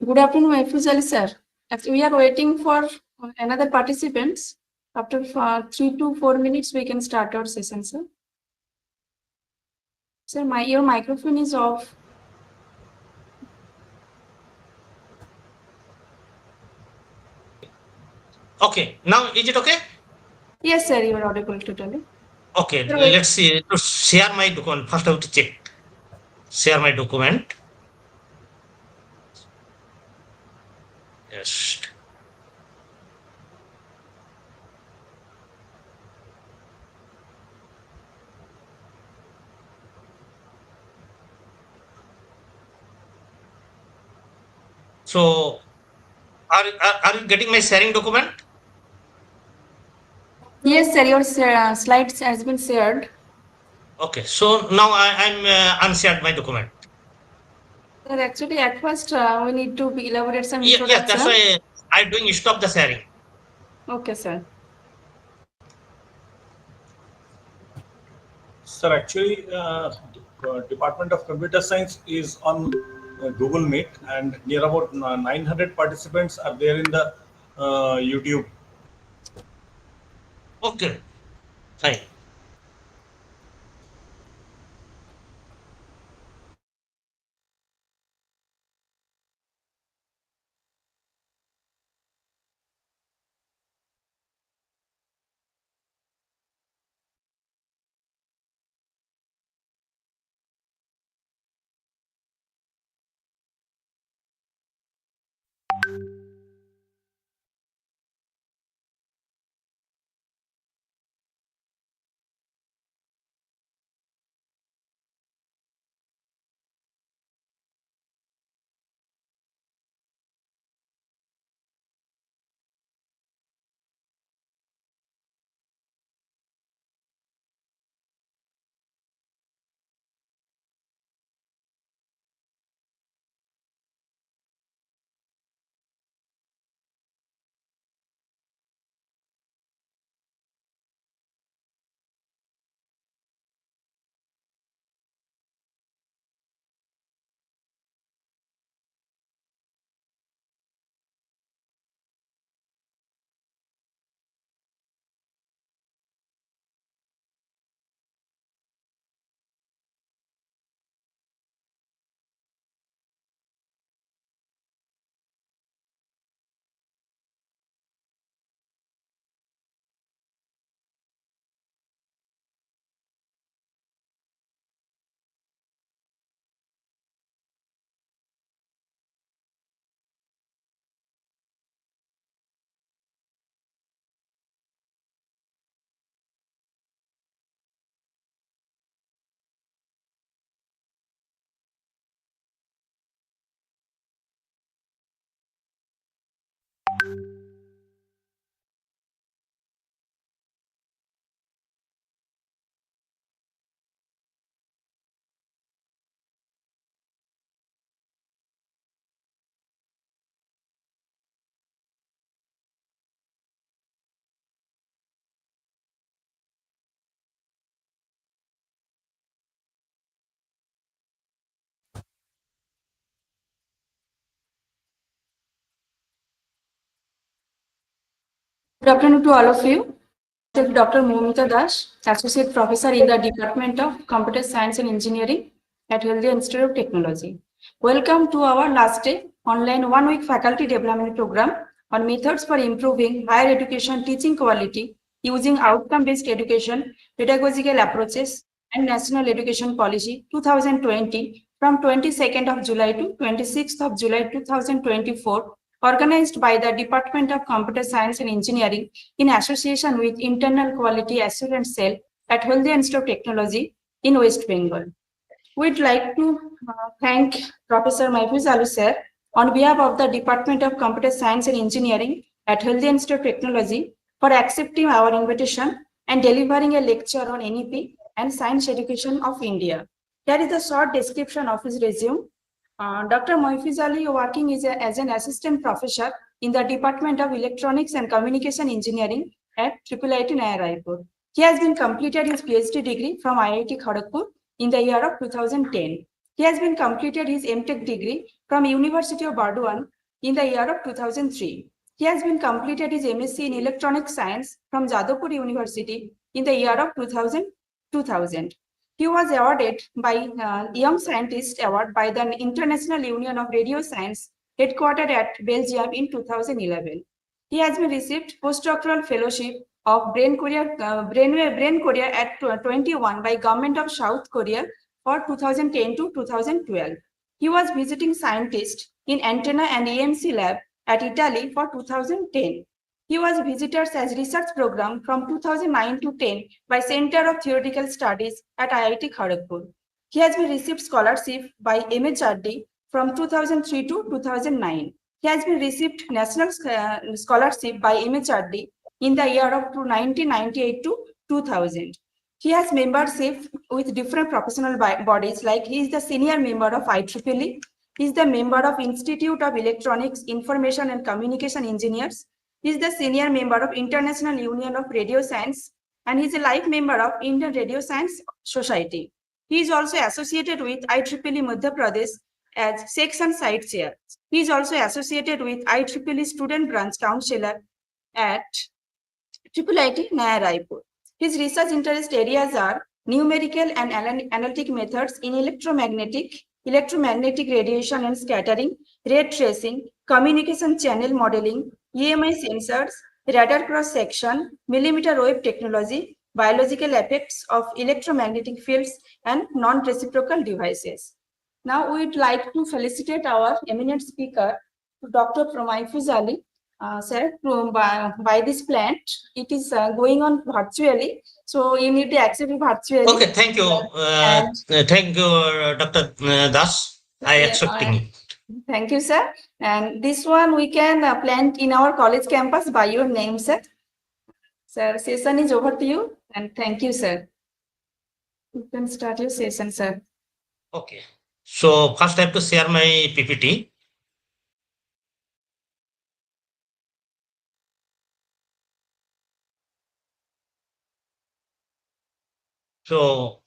Good afternoon, Mahfuz Ali sir. Actually, we are waiting for another participants. After 3 to 4 minutes, we can start our session, sir. Sir, your microphone is off. Okay, now is it okay? Yes, sir, you are audible totally. Okay, Sir, let's see. To share my document, first I have to check. Share my document. Yes. So, are you getting my sharing document? Yes, sir, your slides has been shared. Okay, so now I'm unshared my document. Sir, actually, at first, we need to elaborate some Yes, that's introduction. why I'm doing stop the sharing. Okay, sir. Sir, actually, Department of Computer Science is on Google Meet, and near about 900 participants are there in the YouTube. Okay, fine. Good afternoon to all of you. Myself, Dr. Momita Das, Associate Professor in the Department of Computer Science and Engineering at Haldia Institute of Technology. Welcome to our last day online 1-week faculty development program on methods for improving higher education teaching quality using outcome-based education, pedagogical approaches, and National Education Policy 2020 from 22nd of July to 26th of July 2024, organized by the Department of Computer Science and Engineering in association with Internal Quality Assurance Cell at Haldia Institute of Technology in West Bengal. We'd like to thank Professor Mahfuz Ali sir on behalf of the Department of Computer Science and Engineering at Haldia Institute of Technology for accepting our invitation and delivering a lecture on NEP and Science Education of India. Here is a short description of his resume. Dr. Mahfuz Ali working as an assistant professor in the Department of Electronics and Communication Engineering at IIIT Naya Raipur. He has been completed his PhD degree from IIT Kharagpur in the year of 2010. He has been completed his MTech degree from University of Burdwan in the year of 2003. He has been completed his MSc in Electronic Science from Jadavpur University in the year of 2000. He was awarded by Young Scientist Award by the International Union of Radio Science, headquartered at Belgium in 2011. He has been received postdoctoral fellowship of Brain Korea at 21 by Government of South Korea for 2010 to 2012. He was visiting scientist in antenna and EMC lab at Italy for 2010. He was visitors as research program from 2009 to 10 by Center of Theoretical Studies at IIT Kharagpur. He has been received scholarship by MHRD from 2003 to 2009. He has been received national scholarship by MHRD in the year of 1998 to 2000. He has membership with different professional bodies, like he is the senior member of IEEE, he is the member of Institute of Electronics, Information and Communication Engineers, he is the senior member of International Union of Radio Science, and he is a life member of Indian Radio Science Society. He is also associated with IEEE Madhya Pradesh as section site chair. He is also associated with IEEE Student Branch Counselor at IIIT Naya Raipur. His research interest areas are numerical and analytic methods in electromagnetic radiation and scattering, ray tracing, communication channel modeling, EMI sensors, radar cross-section, millimeter wave technology, biological effects of electromagnetic fields, and non-reciprocal devices. Now we'd like to felicitate our eminent speaker, Dr. Promaifuz Ali. Sir, by this plant, it is going on virtually, so you need to accept it virtually. Okay, thank you. Thank you, Dr. Das. I accepting it. Thank you, sir. And this one we can plant in our college campus by your name, sir. Sir, session is over to you, and thank you, sir. You can start your session, sir. Okay. So first I have to share my PPT. So,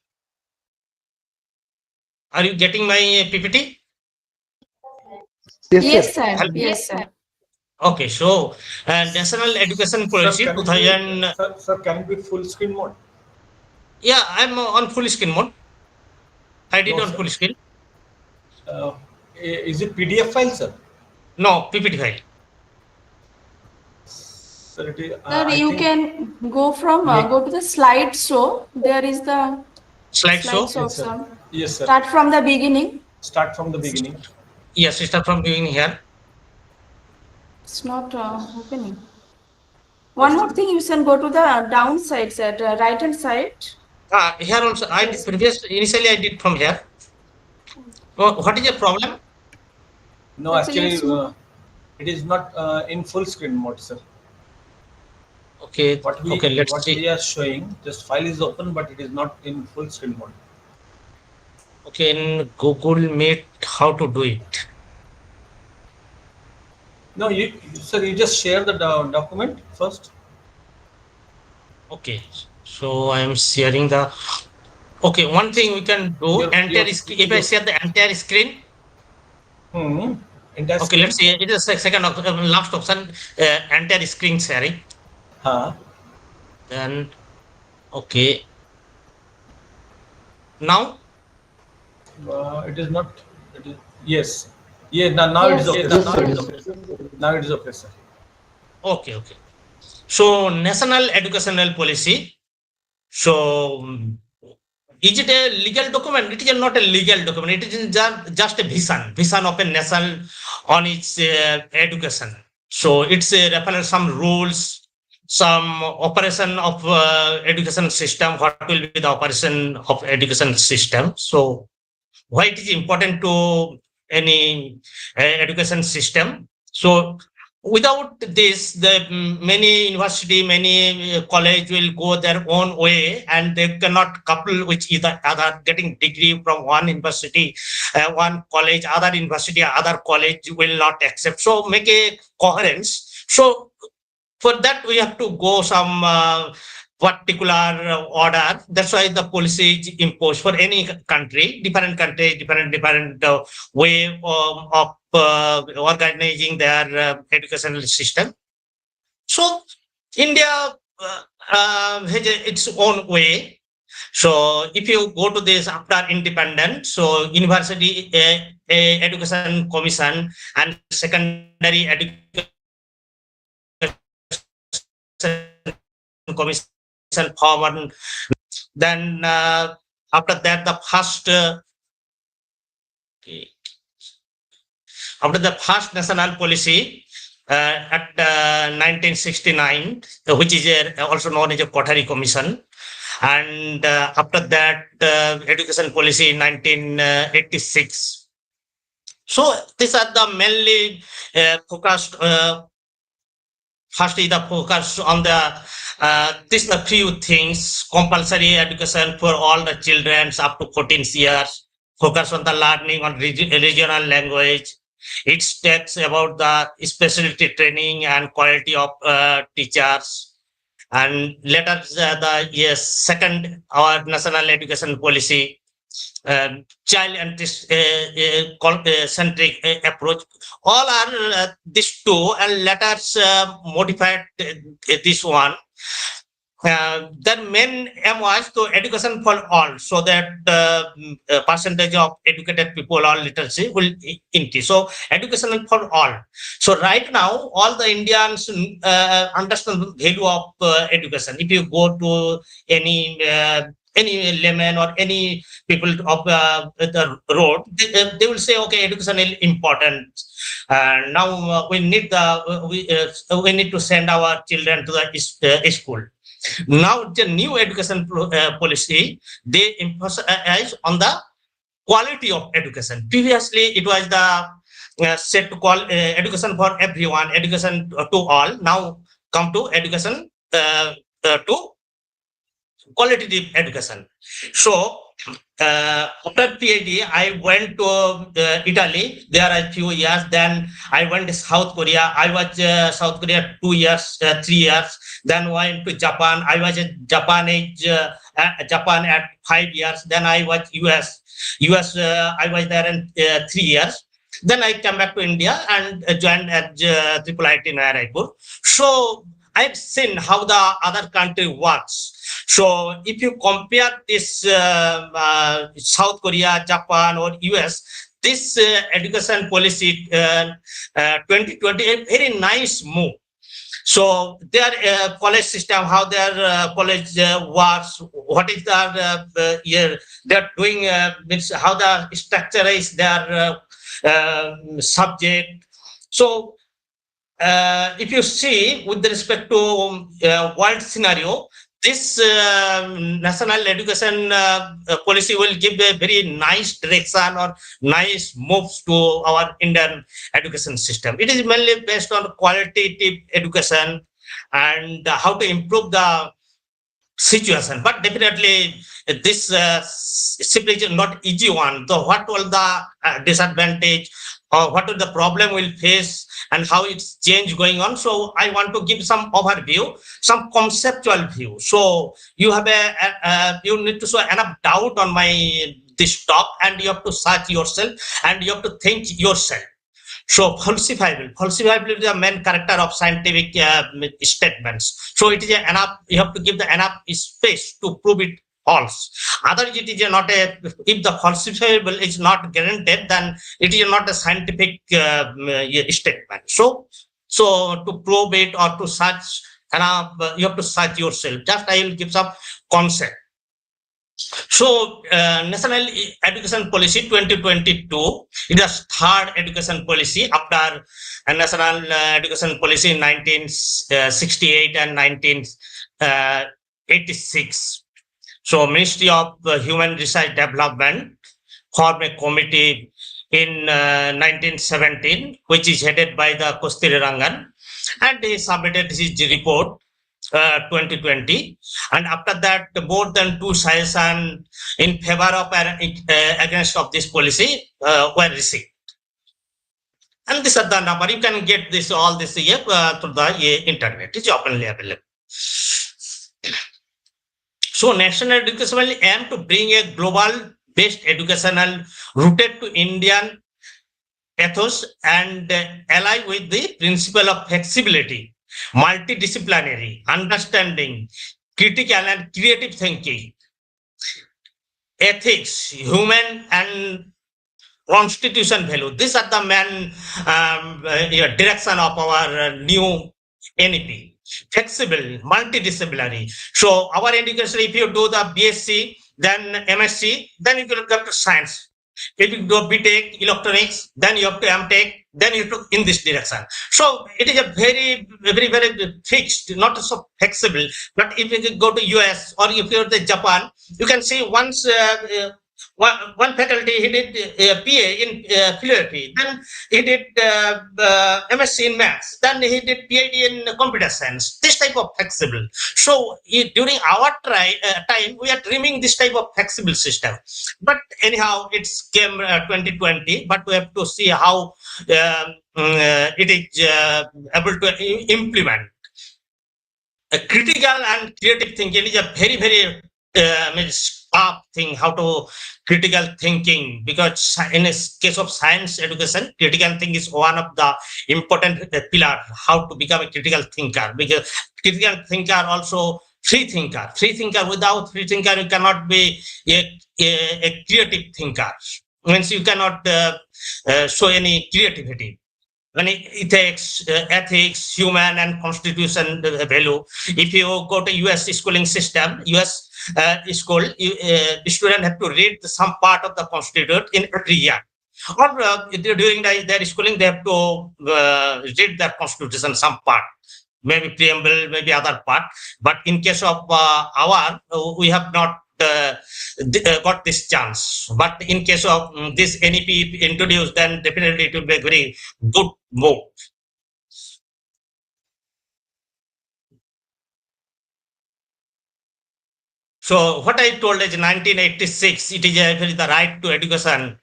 are you getting my PPT? Yes, sir. Yes, sir. Okay, so National Education Policy 2000. Sir, can it be full screen mode? Yeah, I'm on full screen mode. I did No, on sir. full screen. Is it PDF file, sir? No, PPT file. Sir, it is, Sir, you can go from go to the slideshow. There is the Slideshow. Yes, sir. Yes, sir. Start from the beginning. Start from the beginning. Yes, start from beginning here. It's not opening. One more thing, you can go to the downside side, right hand side. Here also, initially I did from here. What is the problem? No, actually, it is not in full screen mode, sir. Okay, What we are showing, just file is open, but it is not in full screen mode. Okay, in Google Meet, how to do it? No, sir, you just share the document first. Okay, so I am sharing the. Okay, one thing we can do, entire screen. If I share the entire screen. Entire okay, screen. let's see. It is the second last option, entire screen sharing. Then, okay. Now. It is not. It is, yes. Yeah. Now Yes. it is okay. Now it is okay, sir. Okay. So National Educational Policy. So is it a legal document? It is not a legal document. It is just a vision of a nation on its education. So it's a reference some rules, some operation of education system. What will be the operation of education system? So why it is important to any education system? So without this, the many university, many college will go their own way, and they cannot couple with either other. Getting degree from one university, one college, other university, other college will not accept. So make a coherence. So for that we have to go some particular order. That's why the policy is imposed for any country, different way of organizing their educational system. So India has its own way. So if you go to this after independence, so University Education Commission and Secondary Education Commission formed. Then after that, the first after the first national policy at 1969, which is also known as a Kothari Commission, and after that education policy in 1986. So these are the mainly focused. First is the focus on the this the few things: compulsory education for all the children up to 14 years. Focus on the learning on regional language. It talks about the specialty training and quality of teachers. And later the second our national education policy, child and centric approach. All are these two, and letters modified this one. The main aim was to education for all, so that the percentage of educated people or literacy will increase. So education for all. So right now, all the Indians understand the value of education. If you go to any layman or any people of the road, they will say, okay, education is important. Now we need we need to send our children to the school. Now the new education policy, they emphasize on the quality of education. Previously, it was the set to call education for everyone, education to all. Now come to education to qualitative education. So after PhD, I went to Italy. There are a few years. Then I went to South Korea. I was South Korea 2 years, 3 years. Then went to Japan. I was in Japan at 5 years. Then I was US. I was there in 3 years. Then I came back to India and joined at IIIT in Raipur. So I've seen how the other country works. So if you compare this South Korea, Japan, or US, this education policy 2020 a very nice move. So their college system, how their college works, what is their they're doing, means how the structure is their subject. So if you see with respect to world scenario, this national education policy will give a very nice direction or nice moves to our Indian education system. It is mainly based on qualitative education and how to improve the situation. But definitely this simply is not easy one. So what will the disadvantage or what will the problem will face and how it's change going on? So I want to give some overview, some conceptual view. So you have you need to show enough doubt on this talk, and you have to search yourself and you have to think yourself. So falsifiable is the main character of scientific statements. So it is enough, you have to give the enough space to prove it false. Otherwise, it is not a, if the falsifiable is not guaranteed, then it is not a scientific statement. So to prove it or to search, you have to search yourself. Just I will give some concept. So National Education Policy 2022, it is third education policy after National Education Policy in 1968 and 1986. So Ministry of Human Resource Development formed a committee in 1917, which is headed by the Kosturi Rangan, and he submitted his report 2020, and after that more than 2 suggestions in favor of and against of this policy were received. And these are the number. You can get this all this here through the internet. It's openly available. So national education will aim to bring a global-based educational rooted to Indian ethos and ally with the principle of flexibility, multidisciplinary understanding, critical and creative thinking, ethics, human and constitution value. These are the main direction of our new NEP. Flexible, multidisciplinary. So our education, if you do the BSc, then MSc, then you will come to science. If you do BTech, electronics, then you have to MTech, then you have to in this direction. So it is a very fixed, not so flexible. But if you go to US or if you go to Japan, you can see once one faculty he did PA in philosophy, then he did MSc in maths, then he did PhD in computer science. This type of flexible. So during our time, we are dreaming this type of flexible system. But anyhow, it's came 2020. But we have to see how it is able to implement. A critical and creative thinking is a very tough thing, how to critical thinking, because in this case of science education, critical thinking is one of the important pillar how to become a critical thinker, because critical thinker also free thinker. Without free thinker you cannot be a creative thinker, means you cannot show any creativity. When ethics, human and constitution value. If you go to US schooling system, US school, students have to read some part of the constitution in every year. Or during their schooling, they have to read the constitution some part, maybe preamble, maybe other part. But in case of we have not got this chance. But in case of this NEP introduced, then definitely it will be a very good move. So what I told is 1986, it is the right to education,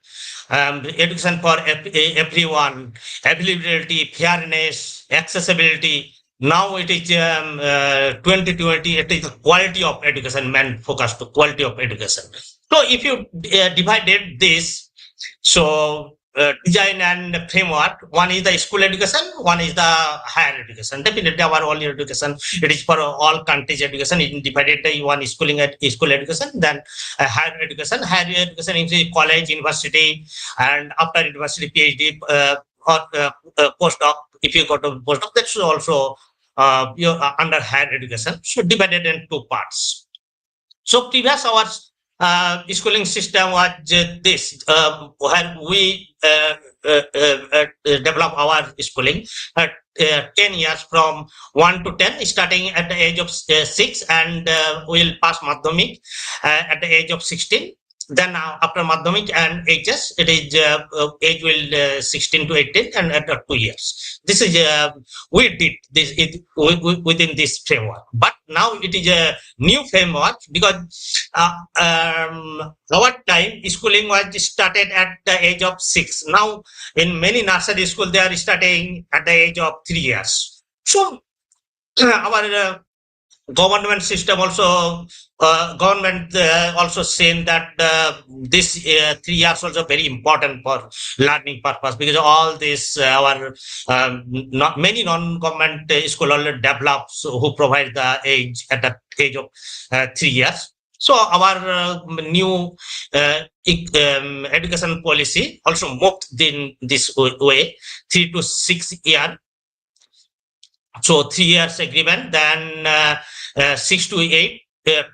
education for everyone, availability, fairness, accessibility. Now it is 2020, it is quality of education, man focus to quality of education. So if you divided this, so design and framework, one is the school education, one is the higher education. Definitely our all education, it is for all countries education, it is divided one schooling at school education, then higher education includes college, university, and after university PhD or postdoc. If you go to postdoc, that's also you're under higher education. So divided in two parts. So previous our schooling system was this, where we develop our schooling at 10 years from 1 to 10, starting at the age of 6, and we'll pass Madhyamik at the age of 16. Then after Madhyamik and HS, it is age will 16 to 18 and at 2 years. This is we did this within this framework. But now it is a new framework, because our time schooling was started at the age of 6. Now in many nursery schools they are starting at the age of 3 years. So our government system also government also saying that this 3 years also very important for learning purpose, because all this our many non-government school already developed, so who provide the age at the age of 3 years. So our new education policy also moved in this way, 3 to 6 years. So 3 years agreement, then 6 to 8,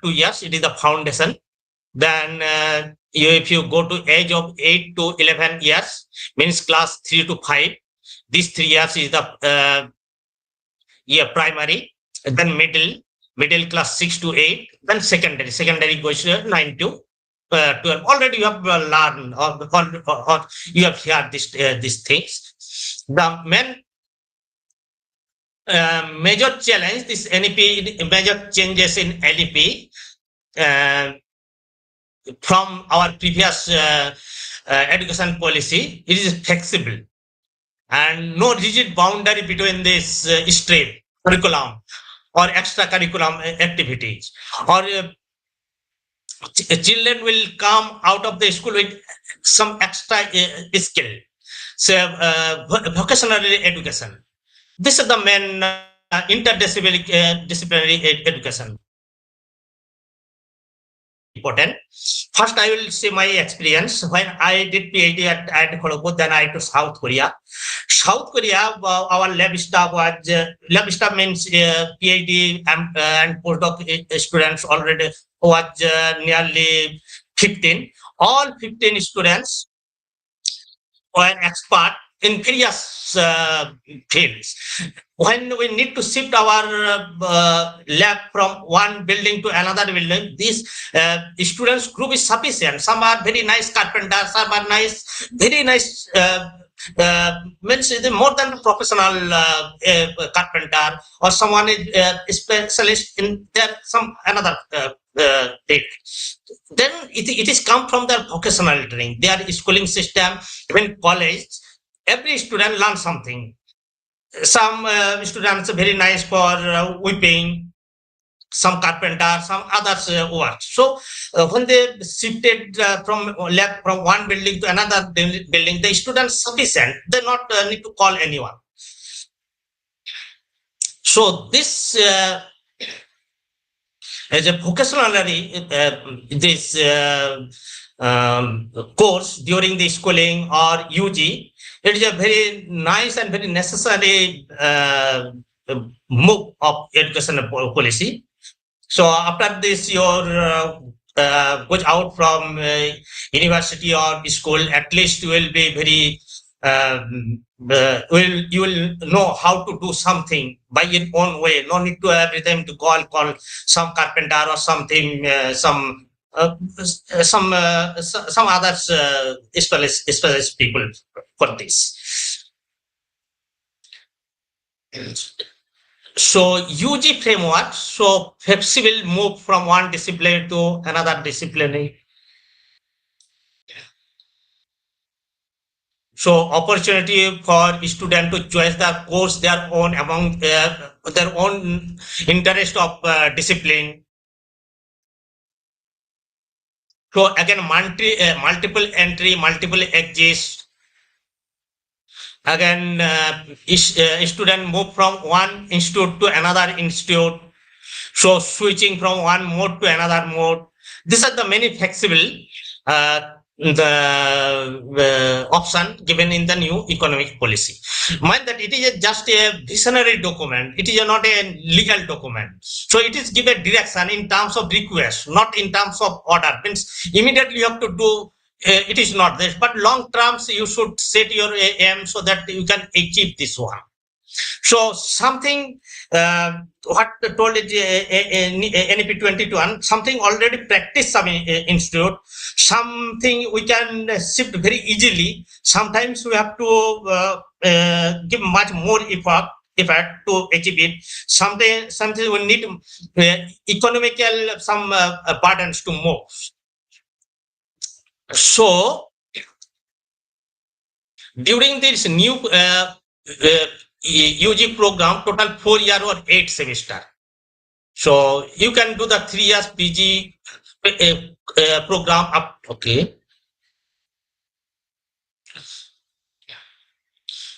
2 years, it is the foundation. Then if you go to age of 8 to 11 years, means class 3 to 5, these 3 years is the primary, then middle class 6 to 8, then secondary goes to 9 to 12. Already you have learned or you have heard these things. The main major challenge, this NEP, major changes in NEP from our previous education policy, it is flexible and no rigid boundary between this stream, curriculum or extracurriculum activities, or children will come out of the school with some extra skill. So vocational education. This is the main interdisciplinary disciplinary education. Important. First, I will say my experience when I did PhD at Kharagpur. Then I to South Korea. South Korea, our lab staff was lab staff means PhD and postdoc students already was nearly 15. All 15 students were expert in various fields. When we need to shift our lab from one building to another building, this students group is sufficient. Some are very nice carpenters, some are very nice means more than a professional carpenter, or someone is a specialist in some another thing. Then it is come from their vocational training, their schooling system, even college. Every student learns something. Some students are very nice for whipping, some carpenter, some others work. So when they shifted from one building to another building, the students sufficient. They not need to call anyone. So this as a vocationally this course during the schooling or UG, it is a very nice and very necessary move of educational policy. So after this, your goes out from university or school, at least you will be very you will know how to do something by your own way. No need to every time to call some carpenter or something, some others specialist people for this. So UG framework, so FEPSI will move from one discipline to another discipline. So opportunity for student to choose the course their own among their own interest of discipline. So again, multiple entry, multiple exist. Again, student move from one institute to another institute. So switching from one mode to another mode. These are the many flexible the option given in the new economic policy. Mind that it is just a visionary document. It is not a legal document. So it is give a direction in terms of request, not in terms of order. Means immediately you have to do. It is not this, but long terms you should set your aim so that you can achieve this one. So something what told it NEP21, something already practiced some institute, something we can shift very easily. Sometimes we have to give much more effort to achieve it. Something we need economical some burdens to move. So during this new UG program, total 4 year or 8 semester. So you can do the 3 years PG program up. Okay.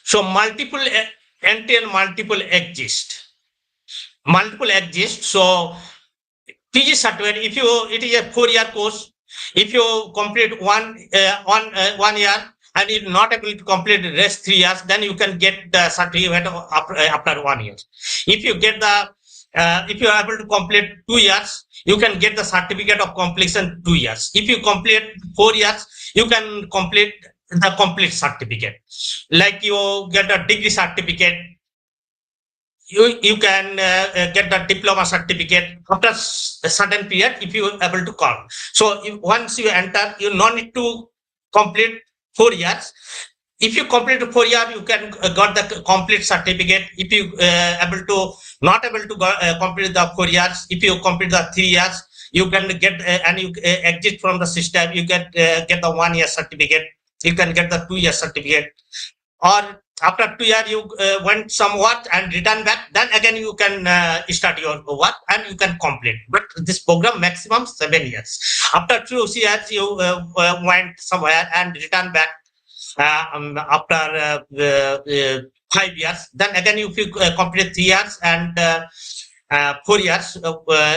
So multiple entry and multiple exist. So PG certificate, if you it is a 4-year course, if you complete one year and you're not able to complete the rest 3 years, then you can get the certificate after 1 year. If you get the if you are able to complete 2 years, you can get the certificate of completion 2 years. If you complete 4 years, you can complete the complete certificate. Like you get a degree certificate, you can get the diploma certificate after a certain period if you are able to call. So once you enter, you no need to complete 4 years. If you complete 4 years, you can got the complete certificate. If you not able to complete the 4 years, if you complete the 3 years, you can get and you exit from the system. You get the 1 year certificate. You can get the 2 year certificate. Or after 2 years you went some work and return back, then again you can start your work and you can complete. But this program maximum 7 years. After 2 years you went somewhere and return back after 5 years, then again if you complete 3 years and 4 years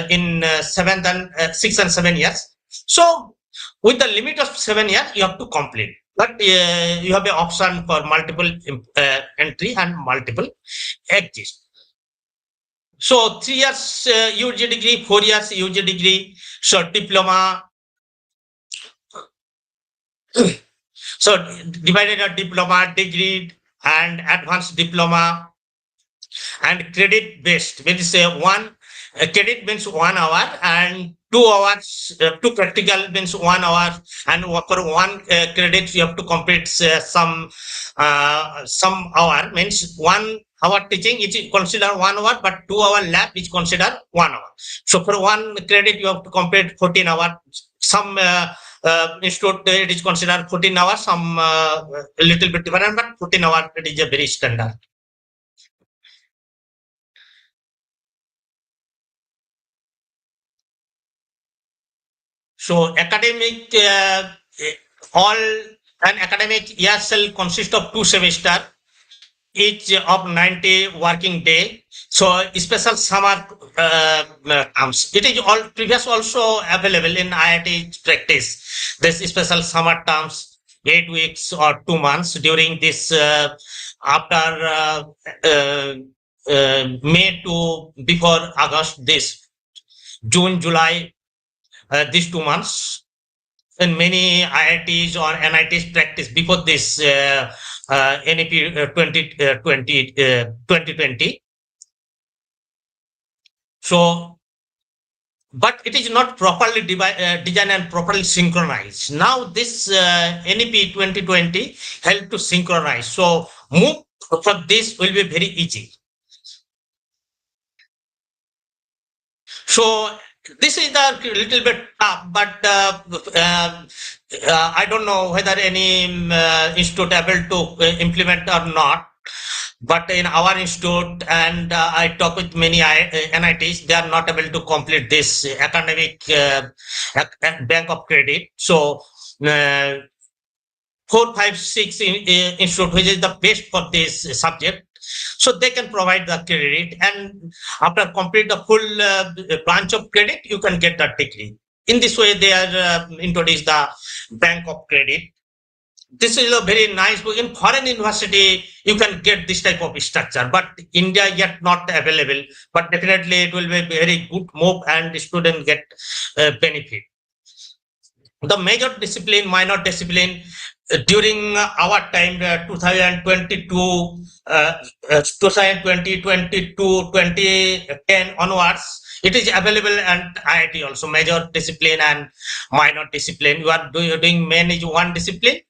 in 6 and 7 years. So with the limit of 7 years you have to complete, but you have an option for multiple entry and multiple exist. So 3 years UG degree, 4 years UG degree, so diploma. So divided a diploma, degree and advanced diploma, and credit based means one credit means 1 hour and 2 hours, 2 practical means 1 hour, and for 1 credit you have to complete some hour, means 1 hour teaching is considered 1 hour, but 2 hour lab is considered 1 hour. So for 1 credit you have to complete 14 hours. Some institute it is considered 14 hours, some a little bit different, but 14 hours it is a very standard. So academic all an academic year shall consist of 2 semesters, each of 90 working day. So special summer terms. It is all previous also available in IIT practice. This special summer terms, 8 weeks or 2 months during this after May to before August, this June, July, these 2 months. And many IITs or NITs practice before this NEP 2020. So, but it is not properly designed and properly synchronized. Now this NEP 2020 help to synchronize. So move for this will be very easy. So this is a little bit tough, but I don't know whether any institute able to implement or not. But in our institute, and I talk with many NITs, they are not able to complete this academic bank of credit. So 4, 5, 6 institute, which is the best for this subject, so they can provide the credit, and after complete the full branch of credit, you can get that degree. In this way, they are introduced the bank of credit. This is a very nice book. In foreign university, you can get this type of structure, but India yet not available. But definitely, it will be a very good move, and the student get benefit. The major discipline, minor discipline, during our time, 2022, 2010 onwards, it is available, and IIT also major discipline and minor discipline. You are doing main is one discipline,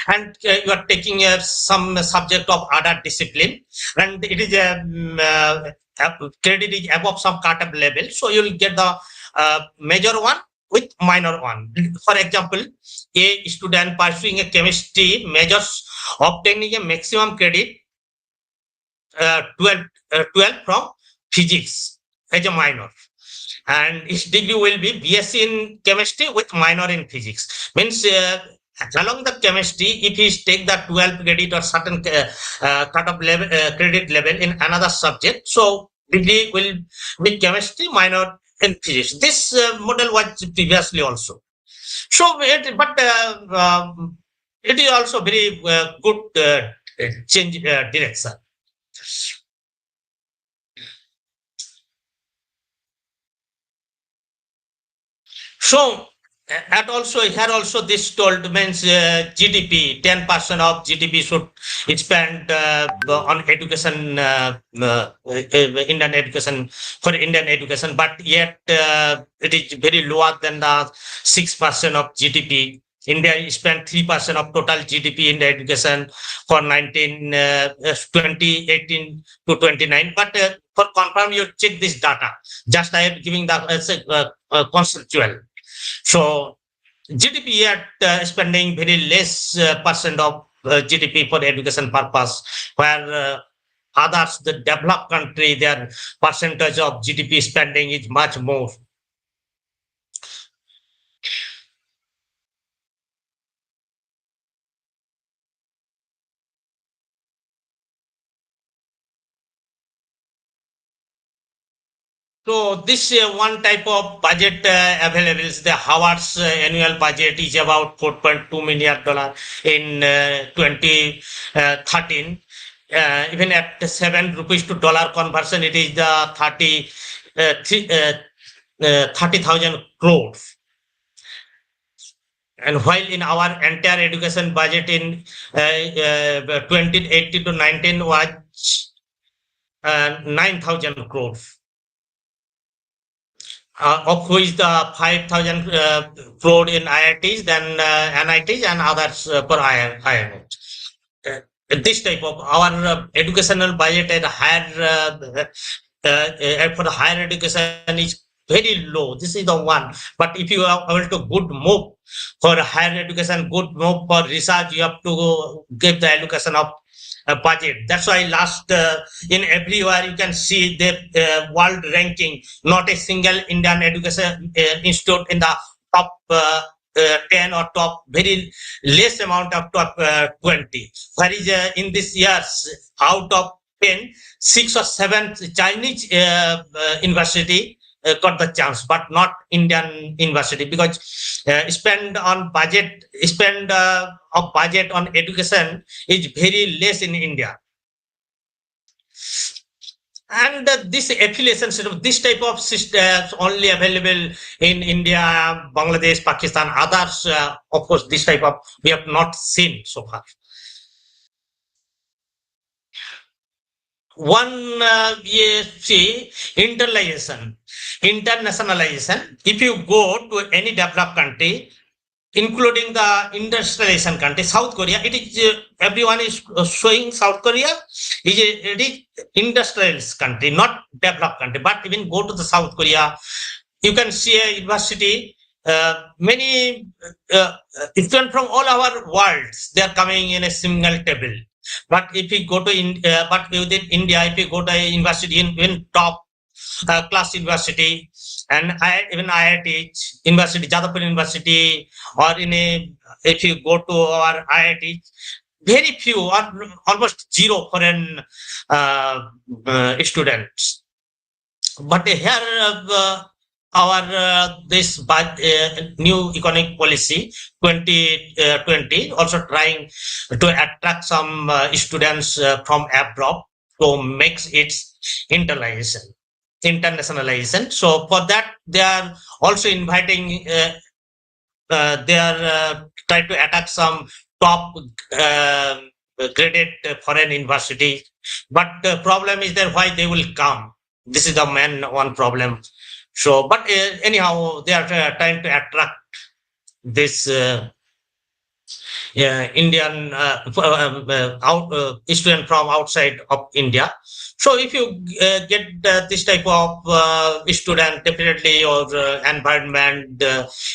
and you are taking some subject of other discipline, and it is a credit is above some cut-off level, so you will get the major one with minor one. For example, a student pursuing a chemistry majors obtaining a maximum credit 12 from physics as a minor, and his degree will be BSc in chemistry with minor in physics. Means along the chemistry, if he take the 12 credit or certain cut-off level credit level in another subject, so degree will be chemistry, minor in physics. This model was previously also. So, it is also very good change direction. So, and also here also this told means GDP, 10% of GDP should spend on education, Indian education, for Indian education, but yet it is very lower than the 6% of GDP. India spent 3% of total GDP in the education for 2018 to 29. But for confirm, you check this data. Just I am giving the conceptual. So GDP at spending very less percent of GDP for education purpose, where others, the developed country, their percentage of GDP spending is much more. So this one type of budget available is the Howard's annual budget is about $4.2 million in 2013. Even at 7 rupees to dollar conversion, it is the 30,000 crores. And while in our entire education budget in 2018 to 19 was 9,000 crores. Of which the 5,000 crore in IITs, then NITs and others for IIMs. This type of our educational budget at higher for the higher education is very low. This is the one. But if you are able to good move for higher education, good move for research, you have to give the allocation of budget. That's why last in everywhere you can see the world ranking, not a single Indian education institute in the top 10 or top very less amount of top 20. Whereas in this years, out of 10, 6 or 7 Chinese university got the chance, but not Indian university, because spend of budget on education is very less in India. And this affiliation system, this type of systems only available in India, Bangladesh, Pakistan, others, of course, this type of we have not seen so far. One internationalization. If you go to any developed country, including the industrialization country, South Korea, it is everyone is showing South Korea it is industrialized country, not developed country. But even go to the South Korea, you can see a university. Many students from all our worlds, they are coming in a single table. But if you go to India, but within India, if you go to a university in top class university, and even IIT university, Jadavpur University, or if you go to our IIT, very few or almost zero foreign students. But here our this new economic policy 2020 also trying to attract some students from abroad to make its internationalization. So for that, they are also inviting, they are trying to attack some top graded foreign university. But the problem is that why they will come. This is the main one problem. So, but anyhow, they are trying to attract this Indian student from outside of India. So if you get this type of student, definitely your environment,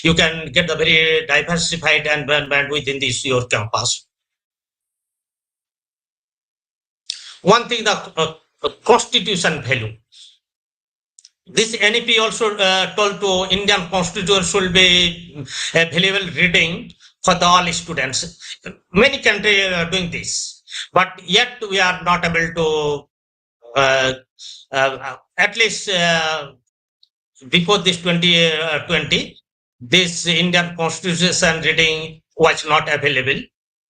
you can get a very diversified environment within your campus. One thing, the constitution value. This NEP also told to Indian Constitution should be available reading for all students. Many countries are doing this, but yet we are not able to, at least before this 2020, this Indian Constitution reading was not available.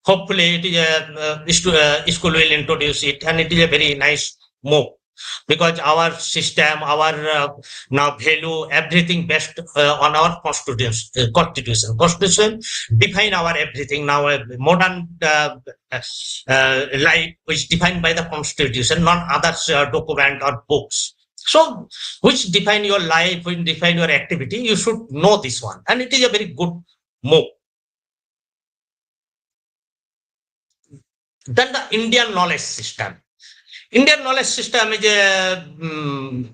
Hopefully, school will introduce it, and it is a very nice move. Because our system, our now value, everything based on our constitution. Constitution define our everything. Now modern life is defined by the constitution, not other document or books. So, which define your life, which define your activity, you should know this one, and it is a very good move. Then the Indian knowledge system. Indian knowledge system is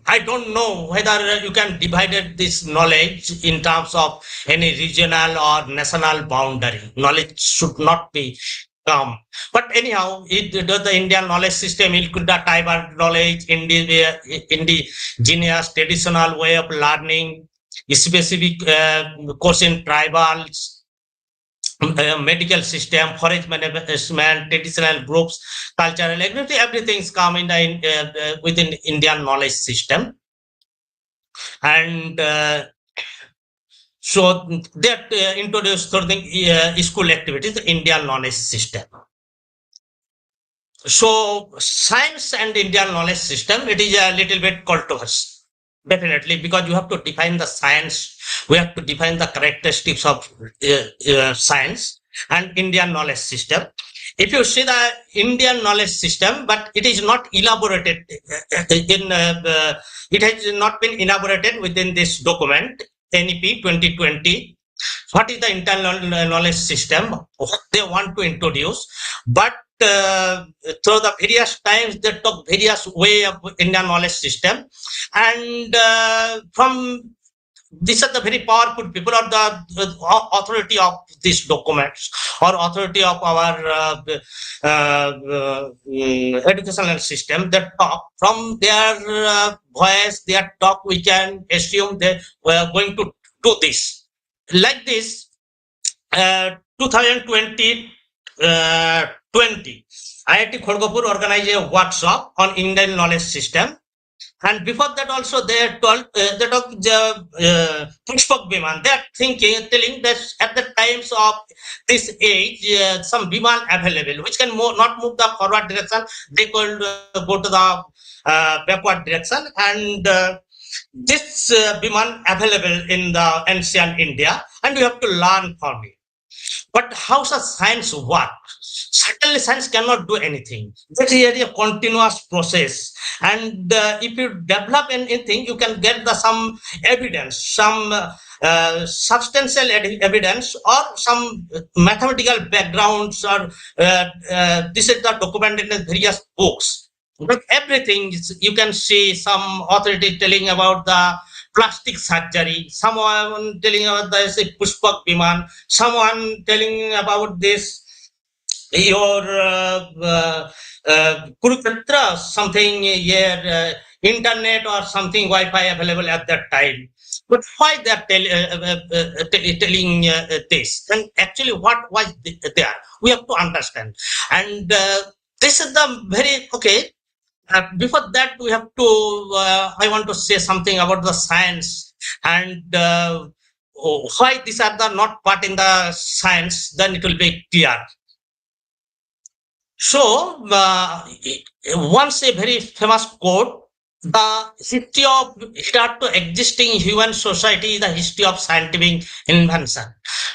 I don't know whether you can divide this knowledge in terms of any regional or national boundary. Knowledge should not be come. But anyhow, the Indian knowledge system include the tribal knowledge, indigenous traditional way of learning, specific course in tribals, medical system, forest management, traditional groups, cultural, everything's come in the within Indian knowledge system. And so that introduced certain school activities, the Indian knowledge system. So science and Indian knowledge system, it is a little bit controversial. Definitely, because you have to define the science, we have to define the characteristics of science and Indian knowledge system. If you see the Indian knowledge system, but it is not elaborated it has not been elaborated within this document, NEP 2020. What is the internal knowledge system? What they want to introduce, but through the various times they took various way of Indian knowledge system, and from these are the very powerful people or the authority of these documents or authority of our educational system that talk from their voice, their talk, we can assume they were going to do this. Like this, 2020, IIT Kharagpur organized a workshop on Indian knowledge system. And before that also they told Pushpak Biman, they are telling that at the times of this age, some Biman available, which can not move the forward direction, they could go to the backward direction. And this Biman available in the ancient India, and you have to learn from it. But how does science work? Certainly, science cannot do anything. That is a continuous process. And if you develop anything, you can get some evidence, some substantial evidence, or some mathematical backgrounds, or this is the documented in various books. But everything you can see some authority telling about the plastic surgery, someone telling about the Pushpak Biman, someone telling about this your Kurukshetra, something here, internet or something Wi-Fi available at that time. But why they are telling this? And actually, what was there? We have to understand. And this is the very okay. Before that, we have to. I want to say something about the science and why these are the not part in the science. Then it will be clear. So once a very famous quote. The history of start to existing human society is the history of scientific invention.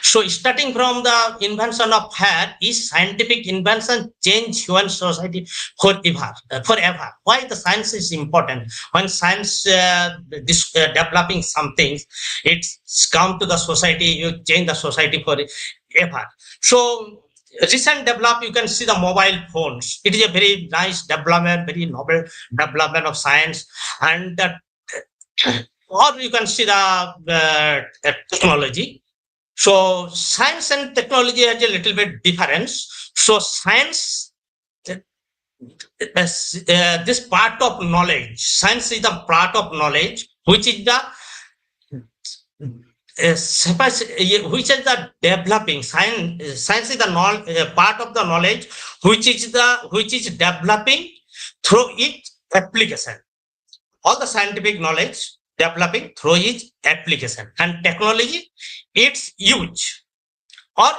So starting from the invention of hair, is scientific invention change human society forever? Forever. Why the science is important? When science developing something, it's come to the society, you change the society forever. So recent develop, you can see the mobile phones. It is a very nice development, very novel development of science, and or you can see the technology. So science and technology has a little bit difference. So science, this part of knowledge, science is the part of knowledge which is the which is the developing science is the part of the knowledge which is developing through its application. All the scientific knowledge developing through its application, and technology its use, or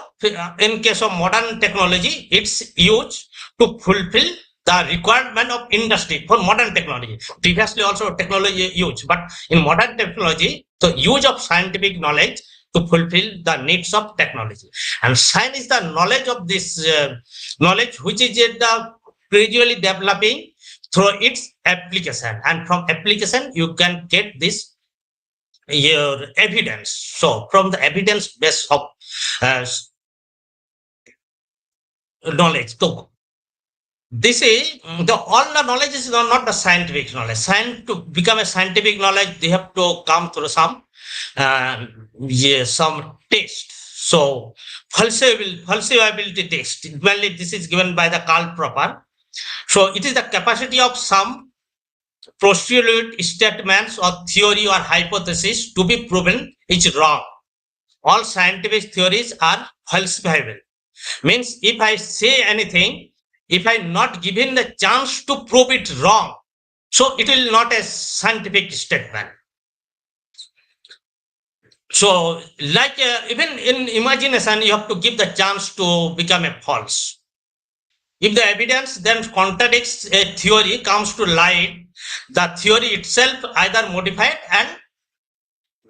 in case of modern technology, it's used to fulfill the requirement of industry for modern technology. Previously also technology used, but in modern technology, the use of scientific knowledge to fulfill the needs of technology. And science is the knowledge of this knowledge which is the gradually developing through its application, and from application you can get this your evidence. So from the evidence base of knowledge, so this is all the knowledge is not the scientific knowledge. Science, to become a scientific knowledge, they have to come through some some test. So falsifiability test, mainly this is given by the Karl Popper. So it is the capacity of some postulate, statements or theory or hypothesis to be proven is wrong. All scientific theories are falsifiable. Means if I say anything, if I not given the chance to prove it wrong, so it will not a scientific statement. So like even in imagination, you have to give the chance to become a false. If the evidence then contradicts a theory comes to light, the theory itself either modified and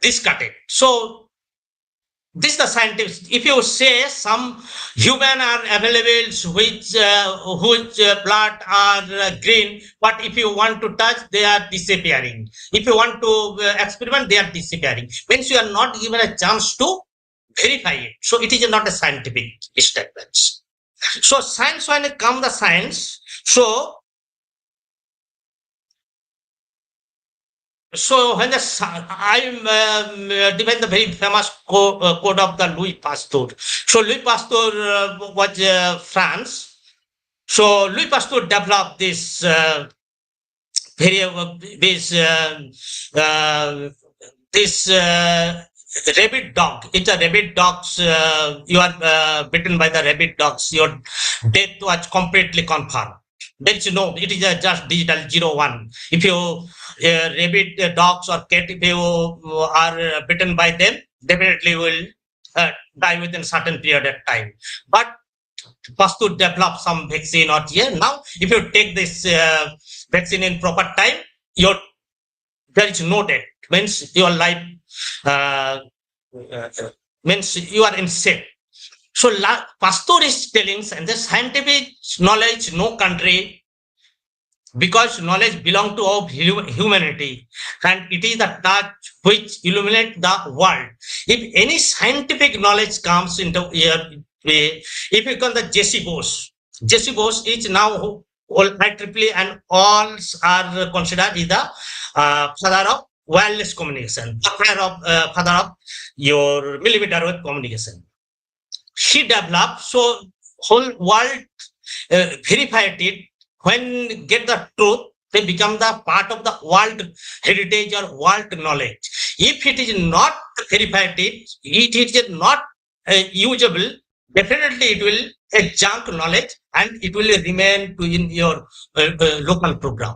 discarded. So this is the scientific. If you say some human are available which blood are green, but if you want to touch, they are disappearing. If you want to experiment, they are disappearing. Means you are not given a chance to verify it. So it is not a scientific statement. So science, when it comes the science, so when I define the very famous code of the Louis Pasteur. So Louis Pasteur was France. So Louis Pasteur developed this rabid dog. It's a rabid dogs. You are bitten by the rabid dogs. Your death was completely confirmed. There is no. It is just digital 0-1. If you rabid dogs or cat, if you are bitten by them, definitely will die within certain period of time. But first to develop some vaccine or here now, if you take this vaccine in proper time, there is no death. Means your life means you are in safe. So Pasteur is telling, and the scientific knowledge, no country, because knowledge belongs to all humanity, and it is the touch which illuminates the world. If any scientific knowledge comes into your way, if you call the Jesse Bose is now all IEEE and all are considered is the father of wireless communication, father of your millimeter wave communication. She developed, so whole world verified it. When get the truth, they become the part of the world heritage or world knowledge. If it is not verified, it is not usable. Definitely, it will a junk knowledge, and it will remain in your local program.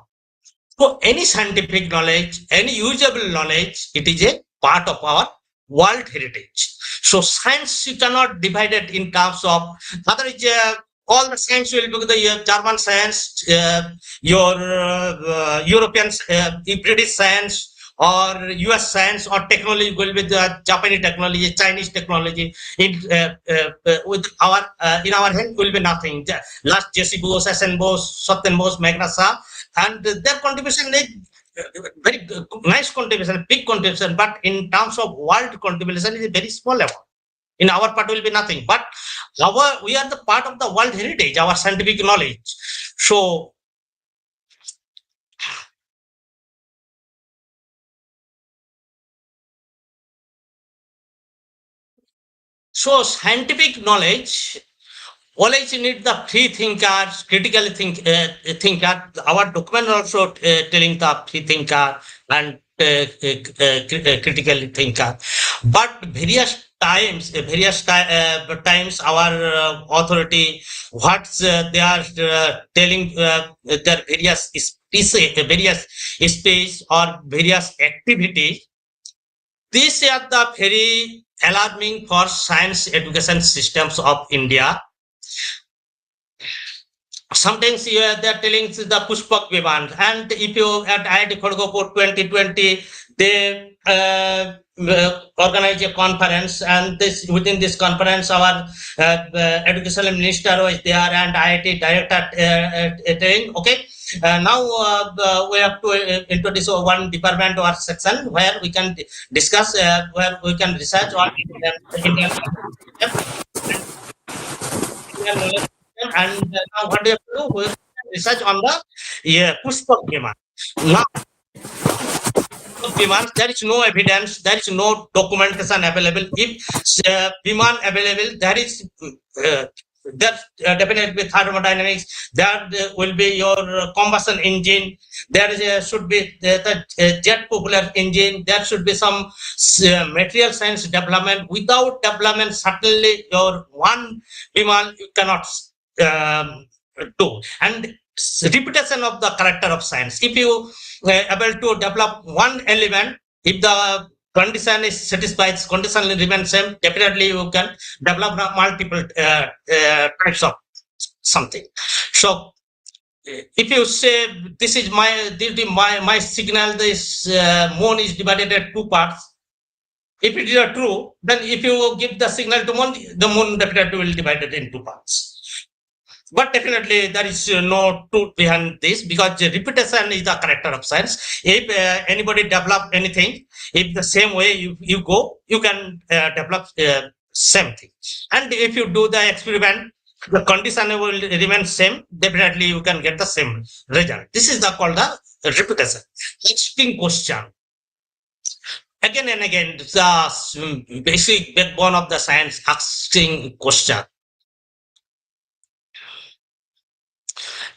So, any scientific knowledge, any usable knowledge, it is a part of our world heritage. So science you cannot divide it in terms of otherwise all the science will be the German science, your European, British science, or US science, or technology will be the Japanese technology, Chinese technology. With our in our hand will be nothing. Last Jesse Bose, SN Bose, Satyan Bose, Magnasa, and their contribution is very nice contribution, big contribution, but in terms of world contribution is a very small amount. In our part will be nothing, but we are the part of the world heritage, our scientific knowledge. So scientific knowledge always need the free thinkers, critical thinker. Our document also telling the free thinker and critical thinker. But various times our authority, what they are telling their various space or various activities. These are the very alarming for science education systems of India. Sometimes they are telling the Pushpak Viman, and if you at IIT Kharagpur 2020, they organize a conference, and within this conference, our educational minister was there and IIT director telling, okay, now we have to introduce one department or section where we can discuss, where we can research on Indian knowledge. And now what do you have to do? We research on the Pushpak Viman. Now, Viman, there is no evidence, there is no documentation available. If Viman available, there is that definitely thermodynamics. There will be your combustion engine. There is should be the jet propellant engine. There should be some material science development. Without development, certainly your one Viman you cannot do. And repetition of the character of science. If you able to develop one element, if the condition is satisfied, condition remains same, definitely you can develop multiple types of something. So if you say this is my signal, this moon is divided into two parts. If it is true, then if you give the signal to moon, the moon definitely will divide it into parts. But definitely there is no truth behind this, because repetition is the character of science. If anybody develop anything, if the same way you go, you can develop same thing. And if you do the experiment, the condition will remain same, definitely you can get the same result. This is called the repetition. Interesting question. Again and again, the basic backbone of the science asking question.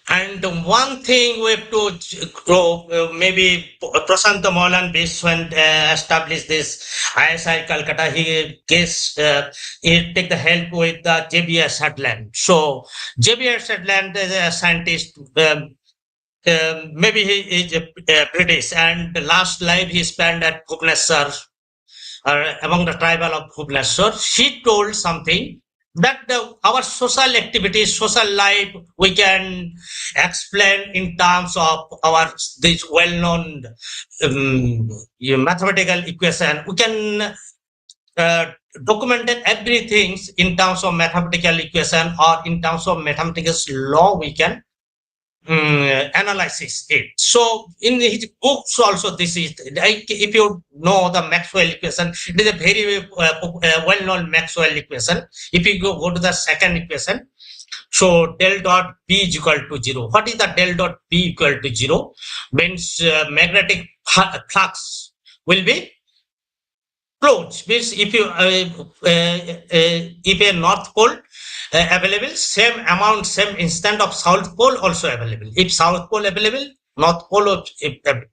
And one thing we have to grow, maybe Prashant Mohan Biswant established this ISI Calcutta. He take the help with the J.B.R. Sutherland. So J.B.R. Sutherland is a scientist. Maybe he is British, and the last life he spent at Bhubaneswar, among the tribal of Bhubaneswar. He told something that our social activities, social life, we can explain in terms of our this well-known mathematical equation. We can document everything in terms of mathematical equation, or in terms of mathematical law. We can analysis it. So in his books also, this is, if you know the Maxwell equation, it is a very well-known Maxwell equation. If you go to the second equation, so del dot B is equal to 0. What is the del dot B equal to 0? Means magnetic flux will be closed. Means if you if a north pole available, same amount, same instant of south pole also available. If south pole available, north pole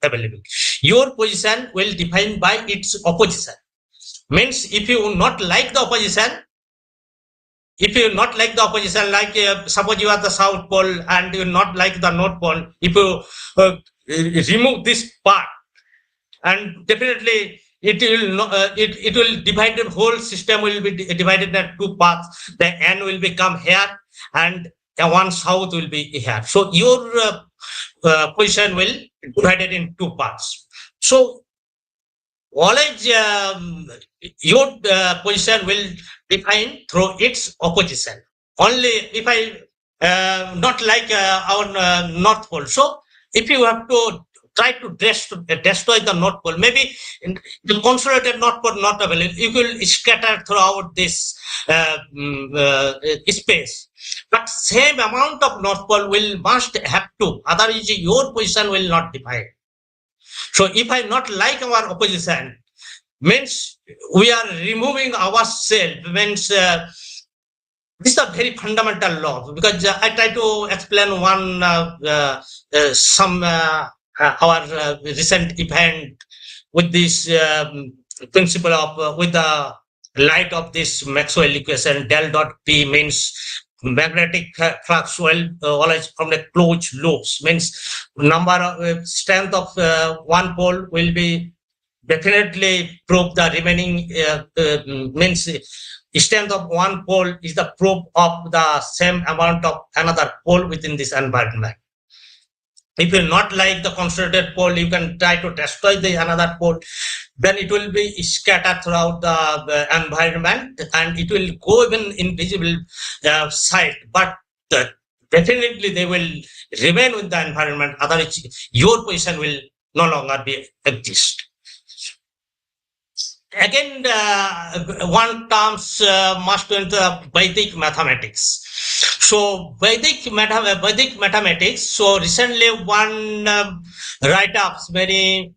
available, your position will define by its opposition. Means if you not like the opposition, like suppose you are the south pole and you not like the north pole, if you remove this part, and definitely it will it will divide, the whole system will be divided into two parts. The N will become here, and one south will be here. So your position will divided in two parts. So always your position will define through its opposition. Only if I not like our north pole. So if you have to try to destroy the north pole, maybe the consolidated north pole not available, you will scatter throughout this space. But same amount of north pole will must have to, otherwise your position will not define. So if I not like our opposition, means we are removing ourselves, means this is a very fundamental law. Because I try to explain one our recent event with this principle of with the light of this Maxwell equation. Del dot P means magnetic flux will always from the closed loops, means number of strength of one pole will be definitely prove the remaining means strength of one pole is the proof of the same amount of another pole within this environment. If you not like the consolidated pole, you can try to destroy the another pole, then it will be scattered throughout the environment, and it will go even invisible side, but definitely they will remain with the environment, otherwise your position will no longer be exist. Again, one terms must be into Vedic mathematics. So Vedic mathematics. So recently one write-ups, very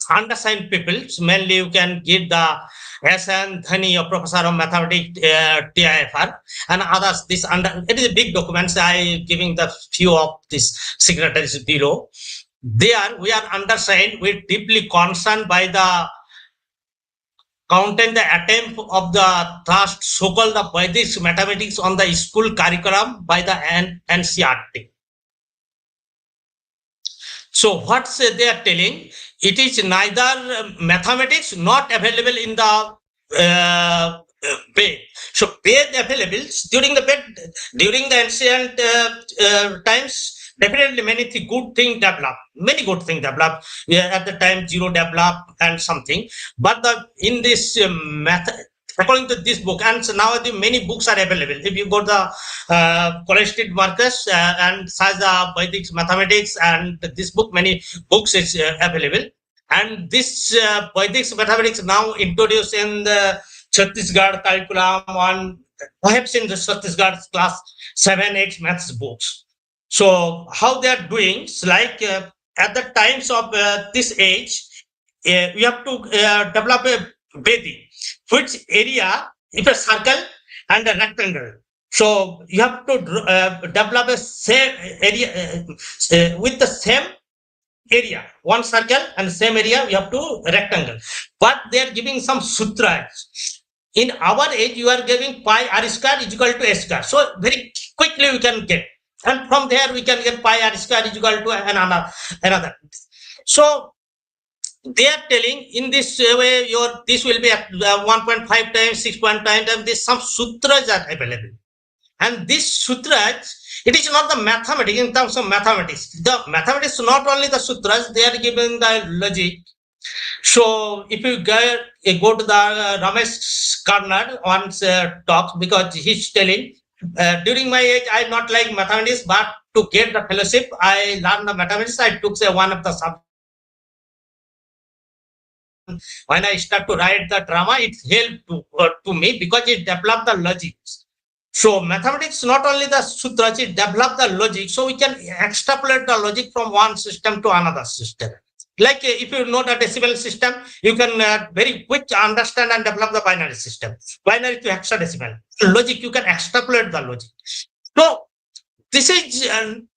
undersigned people. Mainly, you can give the S.N. Dhani, a professor of mathematics, TIFR, and others. This it is a big document. I giving the few of these signatories below. There, we are undersigned. We're deeply concerned by the content, the attempt of the trust, so-called the Vedic mathematics on the school curriculum by the NCERT. So what they are telling, it is neither mathematics not available in the Ved. So Ved available during the ancient times. Definitely many good things developed. Many good things developed. At the time, zero developed and something. But in this according to this book, and so now the many books are available. If you go to the College Street Marcus and search the Vedic mathematics, and this book, many books is available. And this Vedic mathematics now introduced in the Chhattisgarh curriculum on perhaps in the Chhattisgarh class 7, 8 maths books. So how they are doing, it's like at the times of this age, you have to develop a Vedic, which area, if a circle and a rectangle. So you have to develop a same area with the same area, one circle and same area, you have to rectangle. But they are giving some sutras. In our age, you are giving pi r square is equal to a square. So very quickly we can get. And from there we can get pi r square is equal to another. So they are telling in this way this will be at 1.5 times, 6.5 times. This some sutras are available. And these sutras, it is not the mathematics in terms of mathematics. The mathematics, not only the sutras, they are given the logic. So if you go to the Ramesh Karnad once talk, because he's telling, during my age, I not like mathematics, but to get the fellowship, I learned the mathematics. I took one of the subjects. When I start to write the drama, it helped to me because it developed the logic. So mathematics, not only the sutras, it develop the logic. So we can extrapolate the logic from one system to another system. Like if you know the decimal system, you can very quick understand and develop the binary system. Binary to hexadecimal. Logic, you can extrapolate the logic. So this is, and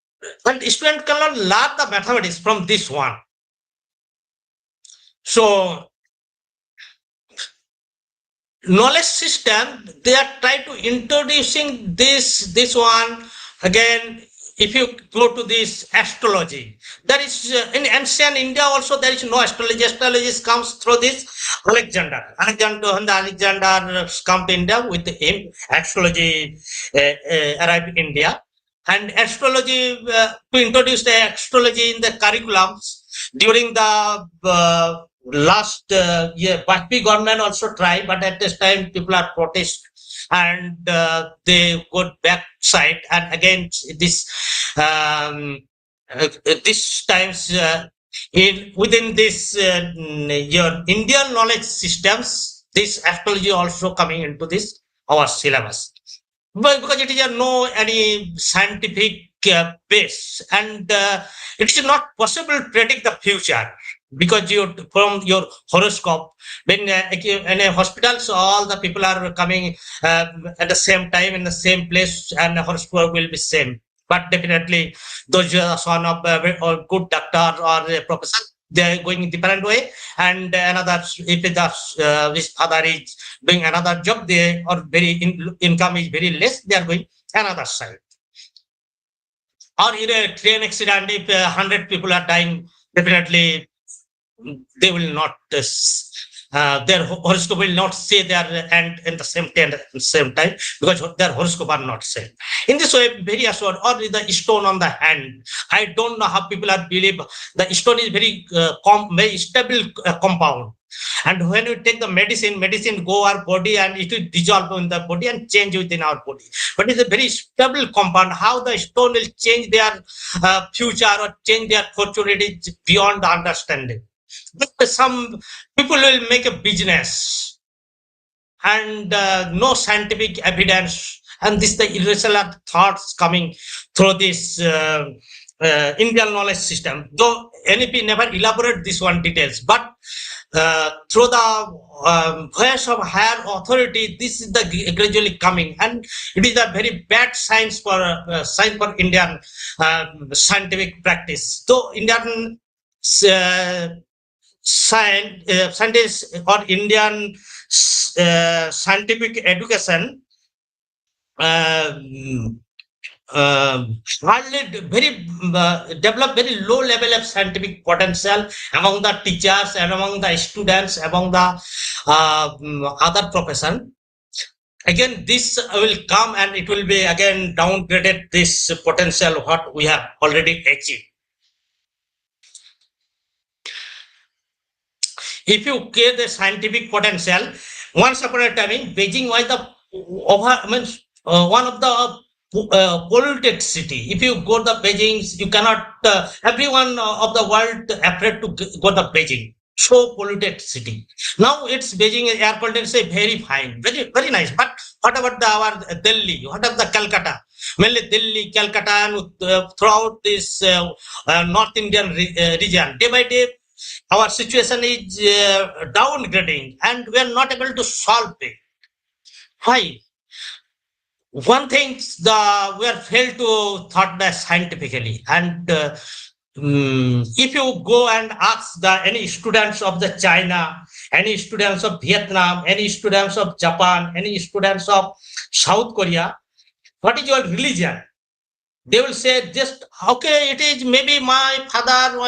student cannot learn the mathematics from this one. So knowledge system, they are trying to introducing this one again. If you go to this astrology, there is in ancient India also there is no astrology. Astrology comes through this Alexander come to India with him. Astrology arrived in India, and astrology to introduce the astrology in the curriculums during the last year. Vajpayee government also tried, but at this time people are protest and they go backside, and again this this times within this your Indian knowledge systems, this astrology also coming into this our syllabus, but because it is no any scientific base, and it is not possible to predict the future. Because from your horoscope, when in a hospital, so all the people are coming at the same time in the same place, and the horoscope will be same. But definitely, those son of or good doctor or a professor, they are going in different way, and another if this father is doing another job, they or income is very less, they are going another side. Or in a train accident, if 100 people are dying, definitely they will not their horoscope will not say their end in the same time, because their horoscope are not same. In this way, very assured. Or the stone on the hand, I don't know how people are believe the stone is very very stable compound, and when we take the medicine go our body and it will dissolve in the body and change within our body, but it's a very stable compound. How the stone will change their future or change their fortune, it is beyond the understanding. Some people will make a business and no scientific evidence, and this the irrational thoughts coming through this Indian knowledge system. Though NEP never elaborate this one details, but through the voice of higher authority, this is the gradually coming, and it is a very bad sign for Indian scientific practice. So Indian scientists or Indian scientific education hardly very develop very low level of scientific potential among the teachers and among the students, among the other profession. Again, this will come and it will be again downgraded this potential what we have already achieved. If you get the scientific potential, once upon a time in Beijing was the one of the polluted city. If you go to Beijing, you cannot. Everyone of the world afraid to go to Beijing. So polluted city. Now it's Beijing air quality is very fine, very nice. But what about our Delhi? What about the Calcutta? Mainly Delhi, Calcutta, and throughout this North Indian region, day by day, our situation is downgrading, and we are not able to solve it. Why? One thing we are failed to thought that scientifically, and if you go and ask any students of the China, any students of Vietnam, any students of Japan, any students of South Korea, what is your religion? They will say just okay, it is maybe my father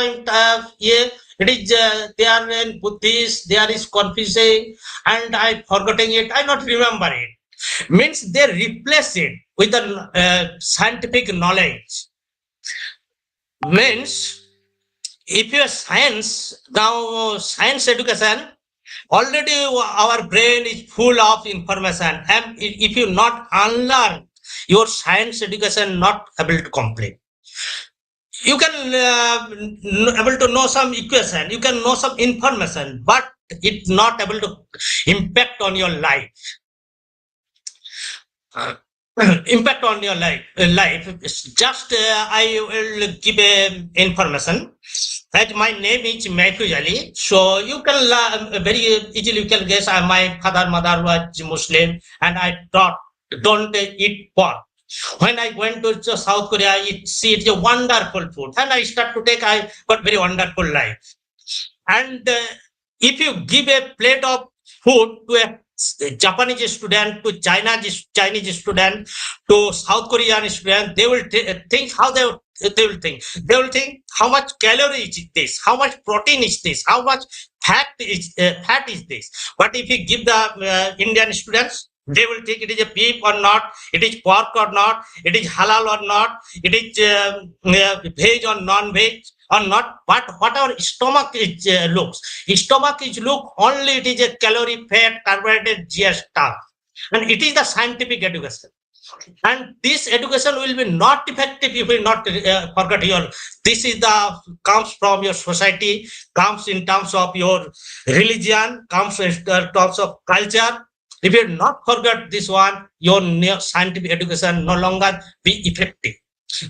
it is they are in Buddhist, there is Confucius, and I forgetting it, I not remember it. Means they replace it with the scientific knowledge. Means if you are science, now science education, already our brain is full of information, and if you not unlearn your science education, not able to complete. You can able to know some equation, you can know some information, but it's not able to impact on your life. Impact on your life. Just I will give a information that my name is Mehfuz Ali. So you can very easily you can guess my father mother was Muslim, and I don't eat pork. When I went to South Korea, it's a wonderful food, and I start to take. I got very wonderful life. And if you give a plate of food to a Japanese student, to Chinese student, to South Korean student, they will think how they will think. They will think how much calorie is this, how much protein is this, how much fat is this. But if you give the Indian students, they will think it is a beef or not, it is pork or not, it is halal or not, it is veg or non-veg or not. But what our stomach is looks, stomach is look only it is a calorie, fat, carbohydrate, GS stuff, and it is the scientific education. And this education will be not effective if you not forget your. This is the comes from your society, comes in terms of your religion, comes in terms of culture. If you not forget this one, your scientific education no longer be effective.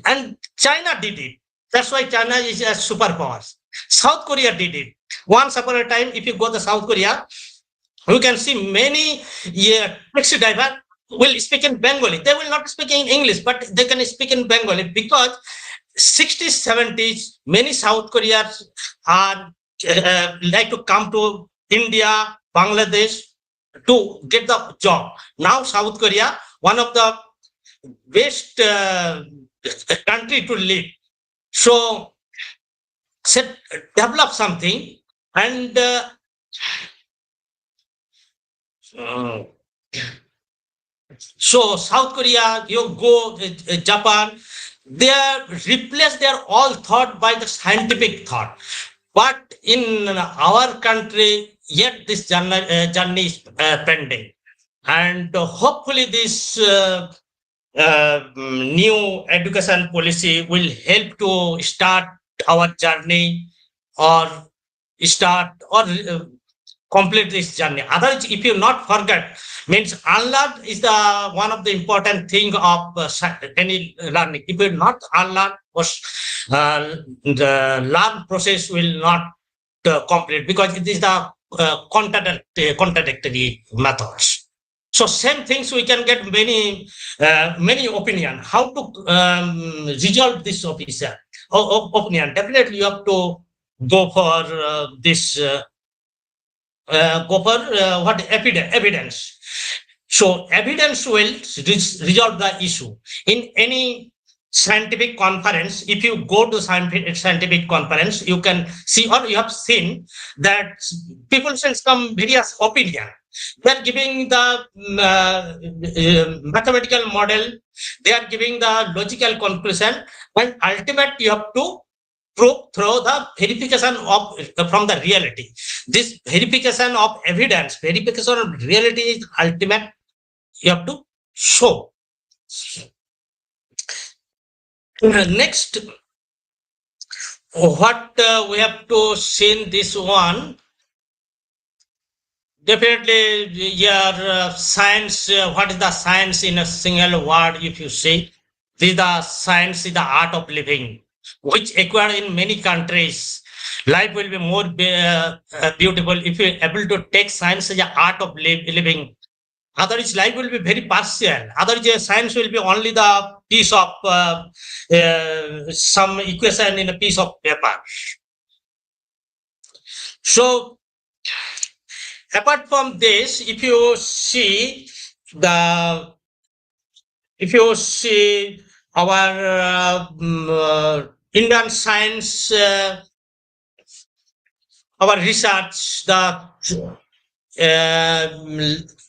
And China did it. That's why China is a superpower. South Korea did it. Once upon a time, if you go to South Korea, you can see many taxi drivers will speak in Bengali. They will not speak in English, but they can speak in Bengali because 60s, 70s, many South Koreans are like to come to India, Bangladesh to get the job. Now South Korea, one of the best country to live. So develop something, and so South Korea, you go Japan, they replace their all thought by the scientific thought. But in our country, yet this journey is pending, and hopefully this new education policy will help to start our journey or start or complete this journey. Otherwise, if you not forget, means unlearn is the one of the important thing of any learning. If you not unlearn, the learn process will not complete because it is the contradictory methods. So same things we can get many opinion how to resolve this opinion. Definitely you have to go for this go for what evidence. So evidence will resolve the issue in any scientific conference. If you go to scientific conference, you can see or you have seen that people will come various opinion. They are giving the mathematical model, they are giving the logical conclusion, and ultimately you have to prove through the verification of from the reality. This verification of evidence, verification of reality is ultimate. You have to show. Next, what we have to see in this one. Definitely, your science. What is the science in a single word? If you say, this the science is the art of living, which acquired in many countries. Life will be more beautiful if you are able to take science as the art of living. Otherwise, life will be very partial. Otherwise, science will be only the piece of some equation in a piece of paper. So, apart from this, if you see our Indian science, our research,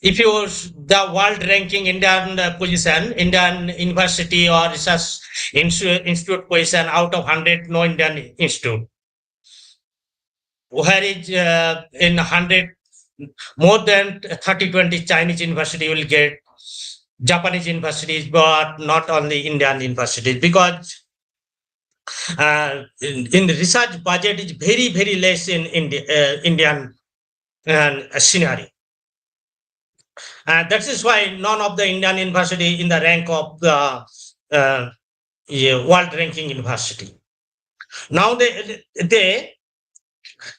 if you the world ranking Indian position, Indian university or research institute position out of 100, no Indian institute. Where is in 100, more than 30-20 Chinese university will get, Japanese universities, but not only Indian universities, because in the research budget is very less in Indian scenario. And that is why none of the Indian university in the rank of the world ranking university. Now the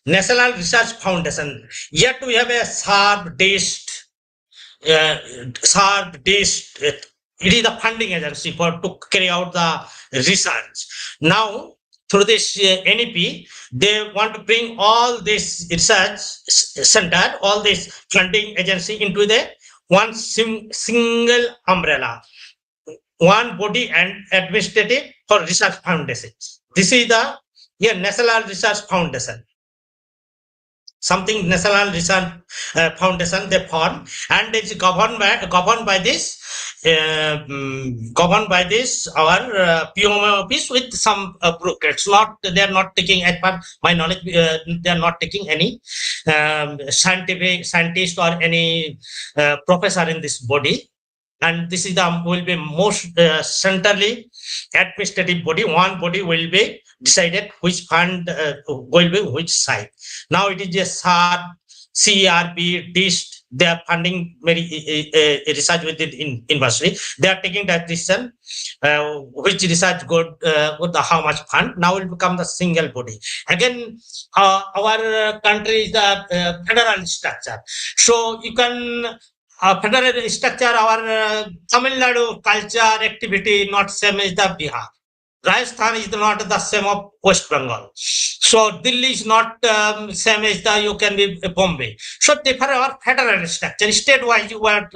National Research Foundation, yet we have a it is the funding agency to carry out the research. Now, through this NEP, they want to bring all this research center, all this funding agency into the one single umbrella, one body and administrative for research foundation. This is the National Research Foundation. Something National Research Foundation they form, and it's governed by this our PMO office with some bureaucrats. They are not taking, as per my knowledge, they are not taking any scientist or any professor in this body. And this is will be most centrally administrative body. One body will be decided which fund will be which side. Now it is just CRB, DIST. They are funding very research within university. They are taking that decision which research good with how much fund. Now it will become the single body. Again, our country is the federal structure. So you can federal structure, our Tamil Nadu culture activity not same as the Bihar. Rajasthan is not the same of West Bengal. So Delhi is not same as the you can be Bombay. So different our federal structure. State-wise, you were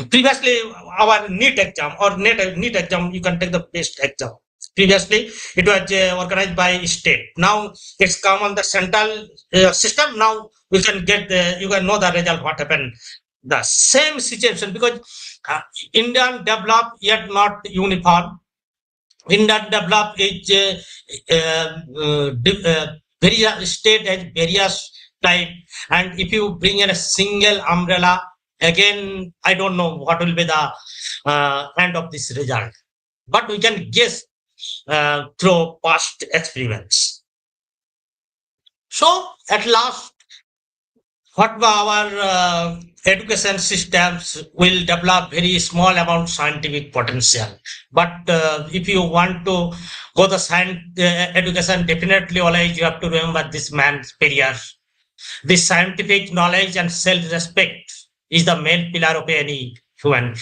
previously our NEET exam or NEET exam. You can take the best exam. Previously, it was organized by state. Now it's come on the central system. Now we can get you can know the result. What happened? The same situation, because Indian developed yet not uniform. Indian developed is various state has various type, and if you bring in a single umbrella, again I don't know what will be the end of this result, but we can guess through past experiments. So at last, what our education systems will develop very small amount scientific potential. But if you want to go the science education, definitely always you have to remember this man's prayers. This scientific knowledge and self-respect is the main pillar of any human.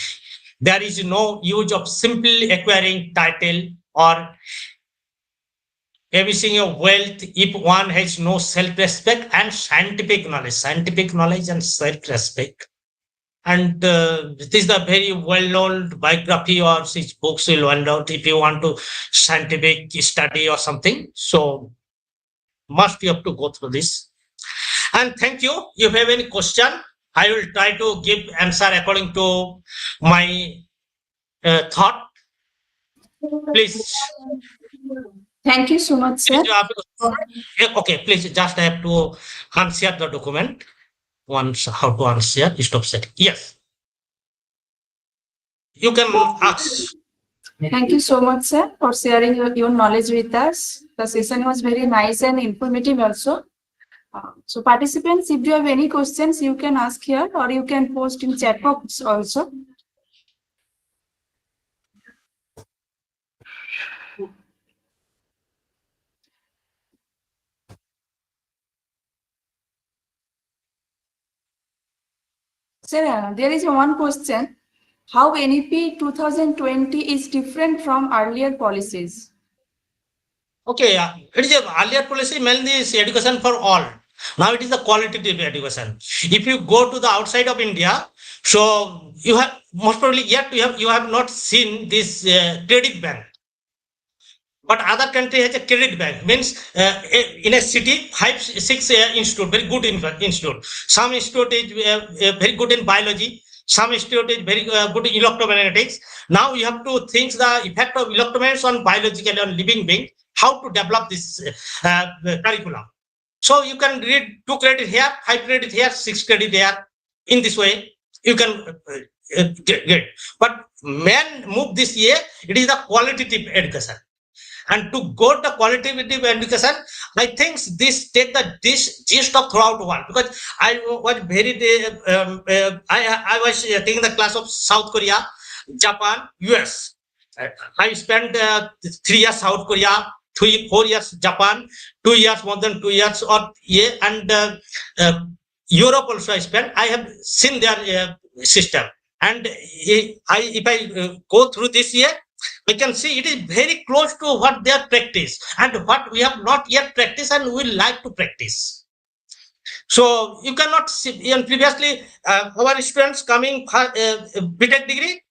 There is no use of simply acquiring title or amassing a wealth if one has no self-respect and scientific knowledge and self-respect. And this is the very well-known biography or such books will find out if you want to scientific study or something. So must you have to go through this. And thank you. If you have any question, I will try to give answer according to my thought. Please. Thank you so much, sir. Please, you have to- okay, please just have to unshare the document. Once how to unshare, stop setting. Yes. You can ask. Thank you so much, sir, for sharing your knowledge with us. The session was very nice and informative also. So participants, if you have any questions, you can ask here or you can post in chat box also. Sir, there is one question. How NEP 2020 is different from earlier policies? Okay, it is a earlier policy mainly is education for all. Now it is the qualitative education. If you go to the outside of India, so you have most probably yet you have not seen this credit bank. But other country has a credit bank, means in a city, 5-6 institute, very good institute. Some institute is very good in biology. Some institute is very good in electromagnetics. Now you have to think the effect of electromagnetics on biological on living being, how to develop this curriculum. So you can read 2 credit here, 5 credit here, 6 credit here. In this way, you can get. But man move this year, it is the qualitative education. And to go the qualitative education, I think this take the gist of throughout world, because I was very I was taking the class of South Korea, Japan, US. I spent 3 years South Korea, 4 years Japan, 2 years, more than 2 years or yeah, and Europe also I spent. I have seen their system, and if I go through this year, we can see it is very close to what they are practice and what we have not yet practiced and we like to practice. So you cannot see, and previously our students coming BTech degree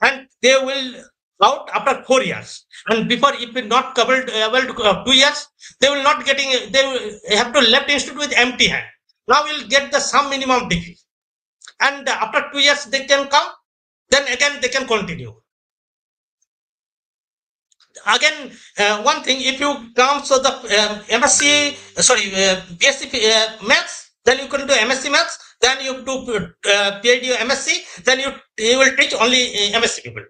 and they will out after 4 years, and before if it not covered 2 years, they will not getting, they will have to left institute with empty hand. Now we'll get the some minimum degree, and after 2 years they can come, then again they can continue. Again, one thing, if you come so the MSc, BSc maths, then you can do MSc maths, then you do PhD MSc, then you will teach only MSc people.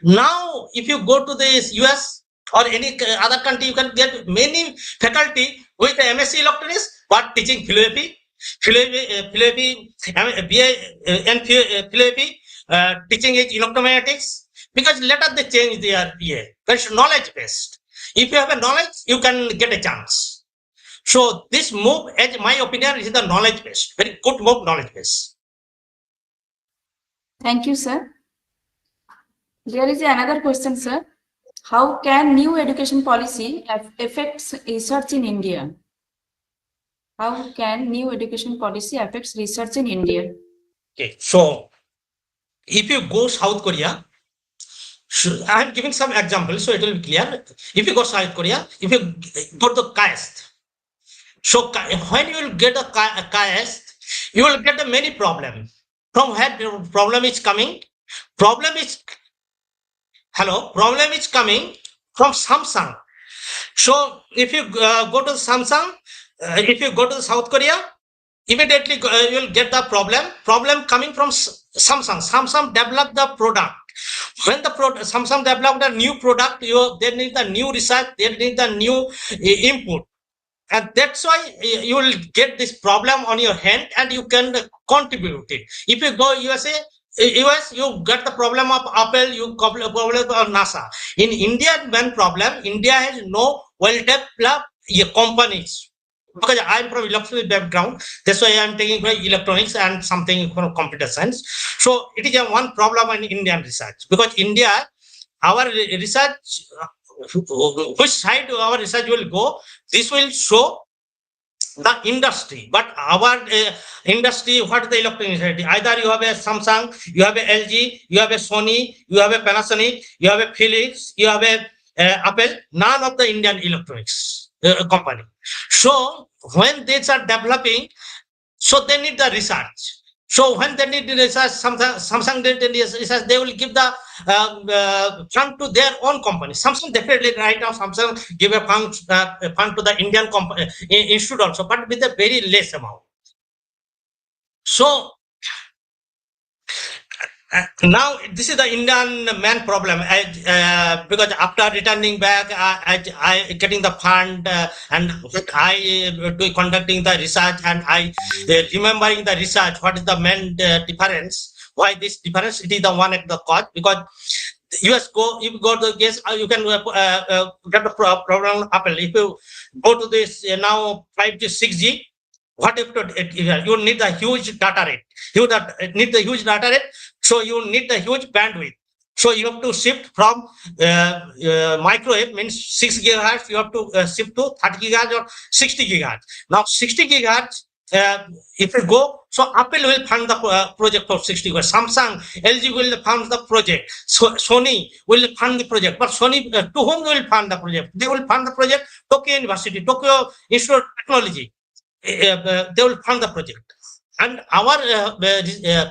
Now, if you go to the US or any other country, you can get many faculty with MSc electronics, but teaching philosophy, teaching is electromagnetics. Because later they change their PA. That's knowledge based. If you have a knowledge, you can get a chance. So this move, as my opinion, is the knowledge based. Very good move, knowledge based. Thank you, sir. There is another question, sir. How can new education policy affect research in India? How can new education policy affect research in India? Okay, so if you go South Korea, I am giving some examples so it will be clear. If you go South Korea, if you go to caste, so when you will get a caste, you will get many problems. From where the problem is coming? Problem is coming from Samsung. So if you go to Samsung, if you go to South Korea, immediately you will get the problem coming from Samsung. Samsung developed the product. When the Samsung developed a new product, they need the new research, they need the new input, And that's why you will get this problem on your hand and you can contribute it. If you go US, you get the problem of Apple, you problem of NASA. In India, one problem, India has no well-developed companies. Because I'm from electronics background, that's why I'm taking electronics and something from computer science. So it is a one problem in Indian research, because India, our research, which side our research will go, this will show the industry. But our industry, what is the electronics industry? Either you have a Samsung, you have a LG, you have a Sony, you have a Panasonic, you have a Philips, you have a Apple. None of the Indian electronics company. So when they are developing, so they need the research. So when they need the research, Samsung did the research, they will give the fund to their own company. Samsung definitely right now, Samsung give a fund to the Indian company institute also, but with a very less amount. So now this is the Indian main problem. Because after returning back, I getting the fund and I conducting the research, and I remembering the research. What is the main difference? Why this difference? It is the one at the cause, because US go, if you go to the case, you can get the problem Apple. If you go to this now 5G, 6G, what if you need a huge data rate? You need the huge data rate, so you need the huge bandwidth. So you have to shift from microwave, means 6 gigahertz, you have to shift to 30 gigahertz or 60 gigahertz. Now 60 gigahertz, if you go, so Apple will fund the project for 60 gigahertz. Samsung, LG will fund the project. So Sony will fund the project. But Sony, to whom will fund the project? They will fund the project Tokyo University, Tokyo Institute of Technology. They will fund the project. And our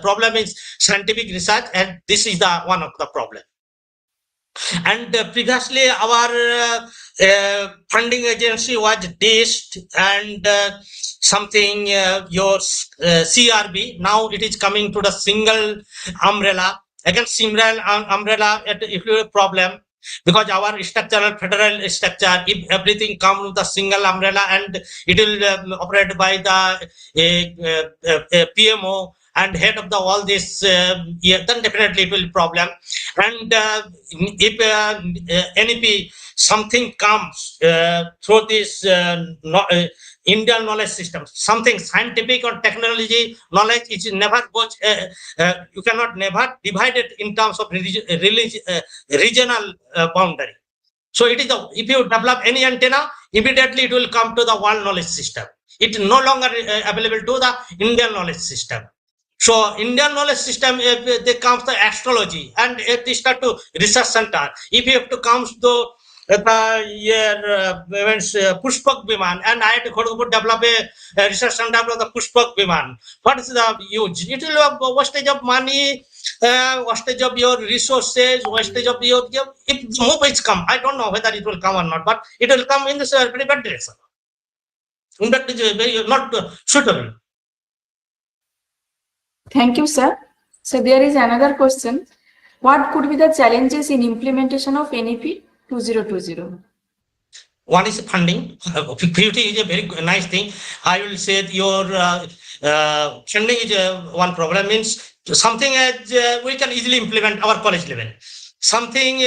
problem is scientific research, and this is the one of the problem. And previously our funding agency was DIST and something your CRB. Now it is coming to the single umbrella. Again, single umbrella, if you have a problem, because our structural federal structure, if everything comes with the single umbrella and it will operate by the PMO and head of the all this, then definitely it will problem. And if NEP something comes through this Indian knowledge system, something scientific or technology knowledge, it never goes, you cannot never divide it in terms of regional boundary. So it is if you develop any antenna, immediately it will come to the world knowledge system. It is no longer available to the Indian knowledge system. So Indian knowledge system, if they comes to astrology, and if they start to research center, if you have to come to the Pushpak Biman, and I had to develop a research center for the Pushpak Biman. What is the use? It will have wastage of money, wastage of your resources, wastage of your, if the movies come, I don't know whether it will come or not, but it will come in this very bad direction. In fact, it is very not suitable. Thank you, sir. So there is another question. What could be the challenges in implementation of NEP 2020? One is funding. Beauty is a very nice thing. I will say your funding is one problem. Means something we can easily implement our college level. Something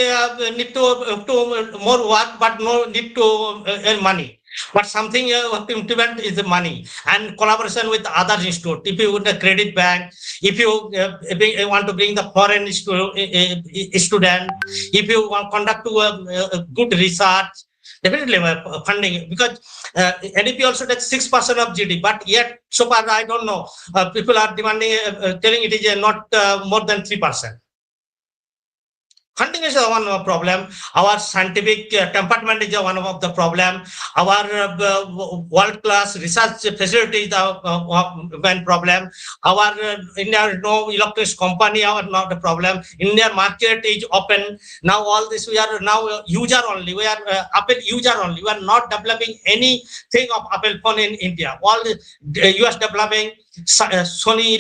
need to more work, but no need to earn money. But something you have to implement is the money and collaboration with other institute. If you want a credit bank, if you want to bring the foreign student, if you want to conduct good research, definitely funding, because NEP also takes 6% of GDP, but yet so far I don't know. People are demanding, telling it is not more than 3%. Funding is one problem. Our scientific temperament is one of the problem. Our world-class research facility is one problem. Our India no electronics company are not a problem. Indian market is open. Now all this we are now user only. We are Apple user only. We are not developing anything of Apple phone in India. All the US developing, Sony,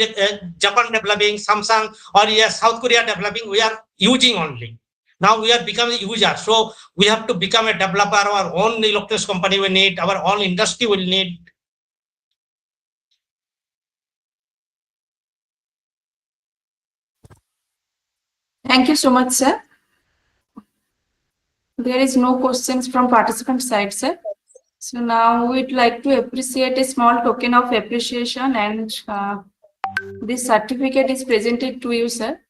Japan developing, Samsung, or yes, South Korea developing, we are using only. Now we are becoming users. So we have to become a developer, our own electronics company we need, our own industry will need. Thank you so much, sir. There is no questions from participant side, sir. So now we'd like to appreciate a small token of appreciation, and this certificate is presented to you, sir.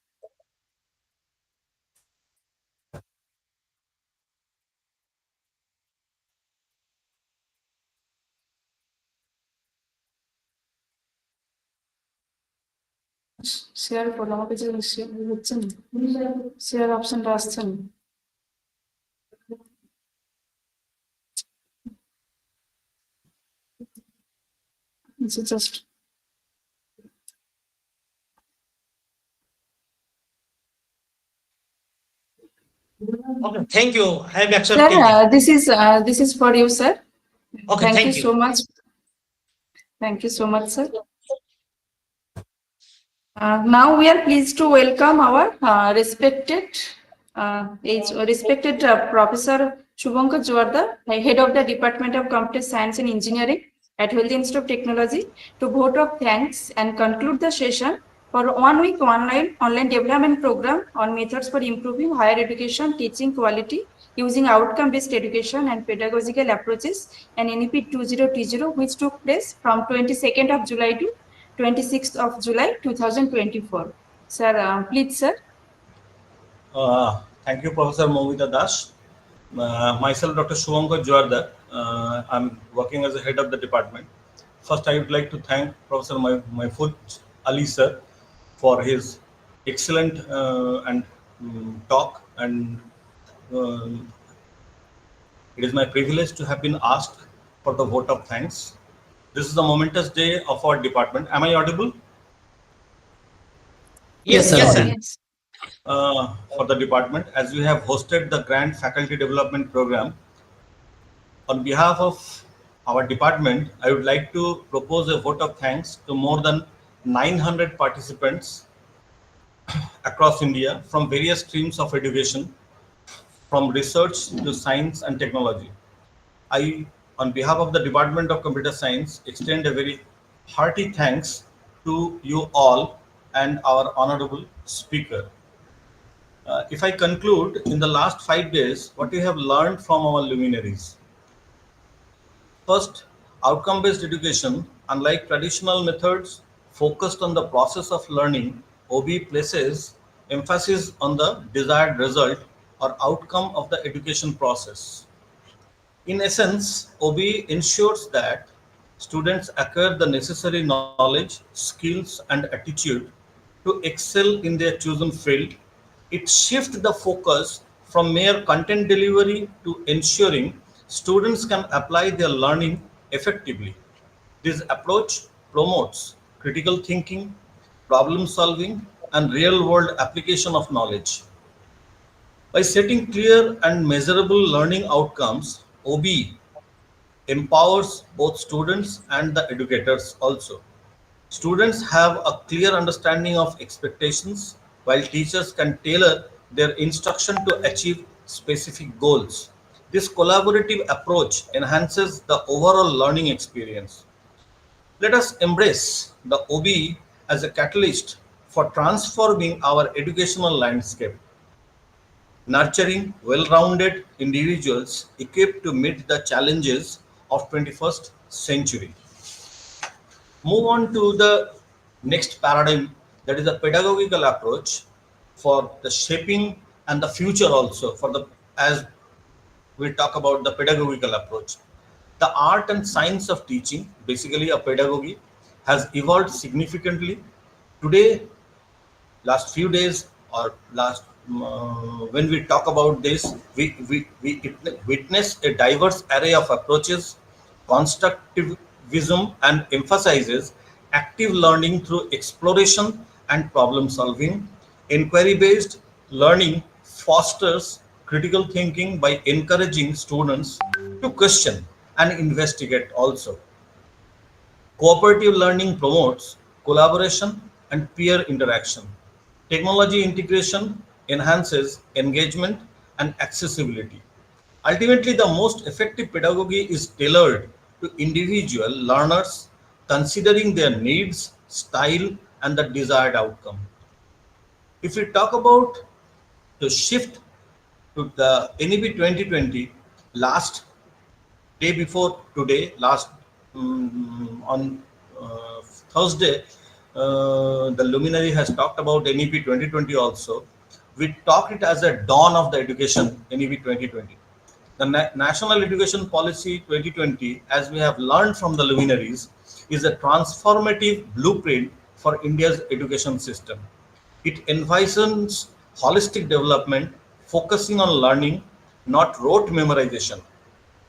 Share করো, আমাকে যে হচ্ছে না, share অপশনটা আসছে না। Just Okay, thank you. I am sir, accepting. this is for you, sir. Okay, Thank you so much. Thank you so much, sir. Now we are pleased to welcome our respected Professor Shubhankar Joardar, Head of the Department of Computer Science and Engineering at Haldia Institute of Technology, to vote of thanks and conclude the session for 1 week online development program on methods for improving higher education teaching quality using outcome-based education and pedagogical approaches, and NEP 2020, which took place from 22nd of July to 26th of July 2024. Sir, please, sir. Thank you, Professor Momita Das. Myself, Dr. Shubhankar Joardar. I'm working as a head of the department. First, I would like to thank Professor Mahfood Ali sir for his excellent and talk, and it is my privilege to have been asked for the vote of thanks. This is the momentous day of our department. Am I audible? Yes, yes, sir. Yes. For the department, as we have hosted the Grand Faculty Development Program. On behalf of our department, I would like to propose a vote of thanks to more than 900 participants across India from various streams of education, from research to science and technology. I, on behalf of the Department of Computer Science, extend a very hearty thanks to you all and our honorable speaker. If I conclude, in the last 5 days, what we have learned from our luminaries. First, outcome-based education, unlike traditional methods focused on the process of learning, OB places emphasis on the desired result or outcome of the education process. In essence, OB ensures that students acquire the necessary knowledge, skills, and attitude to excel in their chosen field. It shifts the focus from mere content delivery to ensuring students can apply their learning effectively. This approach promotes critical thinking, problem solving, and real-world application of knowledge. By setting clear and measurable learning outcomes, OB empowers both students and the educators also. Students have a clear understanding of expectations, while teachers can tailor their instruction to achieve specific goals. This collaborative approach enhances the overall learning experience. Let us embrace the OB as a catalyst for transforming our educational landscape, nurturing well-rounded individuals equipped to meet the challenges of 21st century. Move on to the next paradigm, that is a pedagogical approach for the shaping and the future also, for the, as we talk about the pedagogical approach. The art and science of teaching, basically a pedagogy, has evolved significantly. Today, last few days or last when we talk about this, we witness a diverse array of approaches, constructivism, and emphasizes active learning through exploration and problem solving. Inquiry-based learning fosters critical thinking by encouraging students to question and investigate also. Cooperative learning promotes collaboration and peer interaction. Technology integration enhances engagement and accessibility. Ultimately, the most effective pedagogy is tailored to individual learners, considering their needs, style, and the desired outcome. If we talk about the shift to the NEP 2020, last day before today, last on Thursday, the luminary has talked about NEP 2020 also. We talked it as a dawn of the education, NEP 2020. The National Education Policy 2020, as we have learned from the luminaries, is a transformative blueprint for India's education system. It envisions holistic development, focusing on learning, not rote memorization.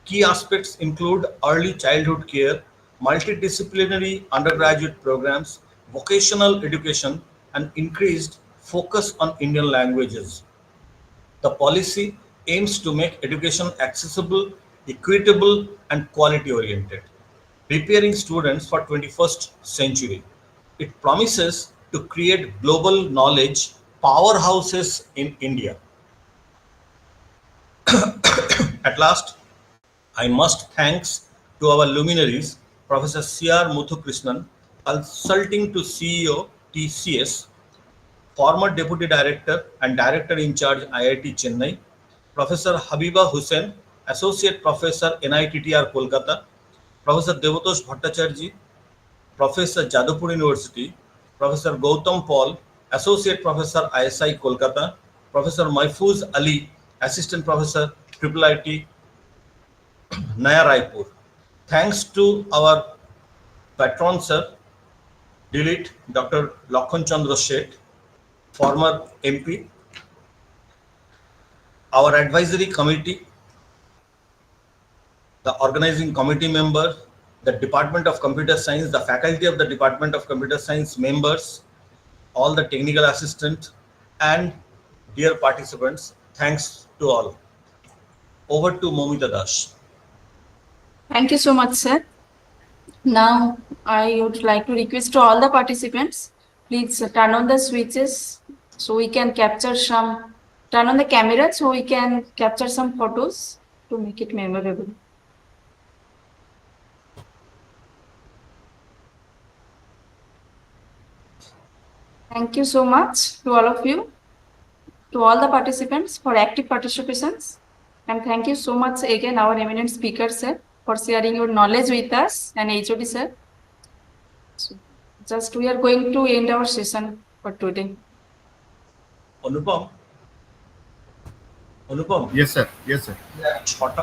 Key aspects include early childhood care, multidisciplinary undergraduate programs, vocational education, and increased focus on Indian languages. The policy aims to make education accessible, equitable, and quality oriented, preparing students for 21st century. It promises to create global knowledge powerhouses in India. At last, I must thanks to our luminaries, Professor C.R. Muthukrishnan, consulting to CEO TCS, former Deputy Director and Director in charge IIT Chennai, Professor Habiba Hussain, Associate Professor NITTR Kolkata, Professor Devatosh Bhattacharjee, Professor Jadavpur University, Professor Gautam Paul, Associate Professor ISI Kolkata, Professor Mahfuz Ali, Assistant Professor IIIT Naya Raipur. Thanks to our patron sir, Delete Dr. Lakhan Chandra Shet, former MP, our advisory committee, the organizing committee member, the Department of Computer Science, the faculty of the Department of Computer Science members, all the technical assistants, and dear participants, thanks to all. Over to Momita Das. Thank you so much, sir. Now, I would like to request to all the participants, please turn on the switches so we can capture some, turn on the camera so we can capture some photos to make it memorable. Thank you so much to all of you, to all the participants for active participations. And thank you so much again, our eminent speaker, sir, for sharing your knowledge with us, and HOD, sir. So just we are going to end our session for today. Anupam? Anupam? Yes, sir. Yes, sir. ছটা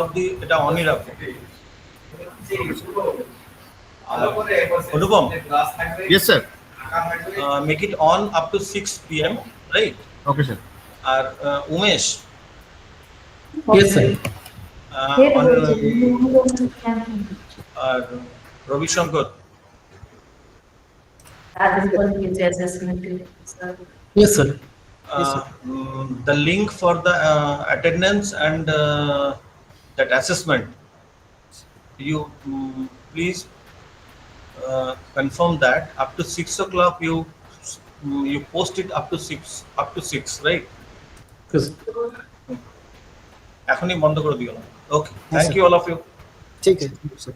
অবধি এটা অনই রাখো। Anupam? Yes, sir. Make it on up to 6 p.m. right? Okay, sir. R Umesh? Yes, sir. R Ravishankar? Yes, sir. The link for the attendance and that assessment, you please confirm that up to 6 o'clock you post it up to 6, right? Yes. এখনই বন্ধ করে দিও না। Okay, thank you all of you. ठीक है, sir.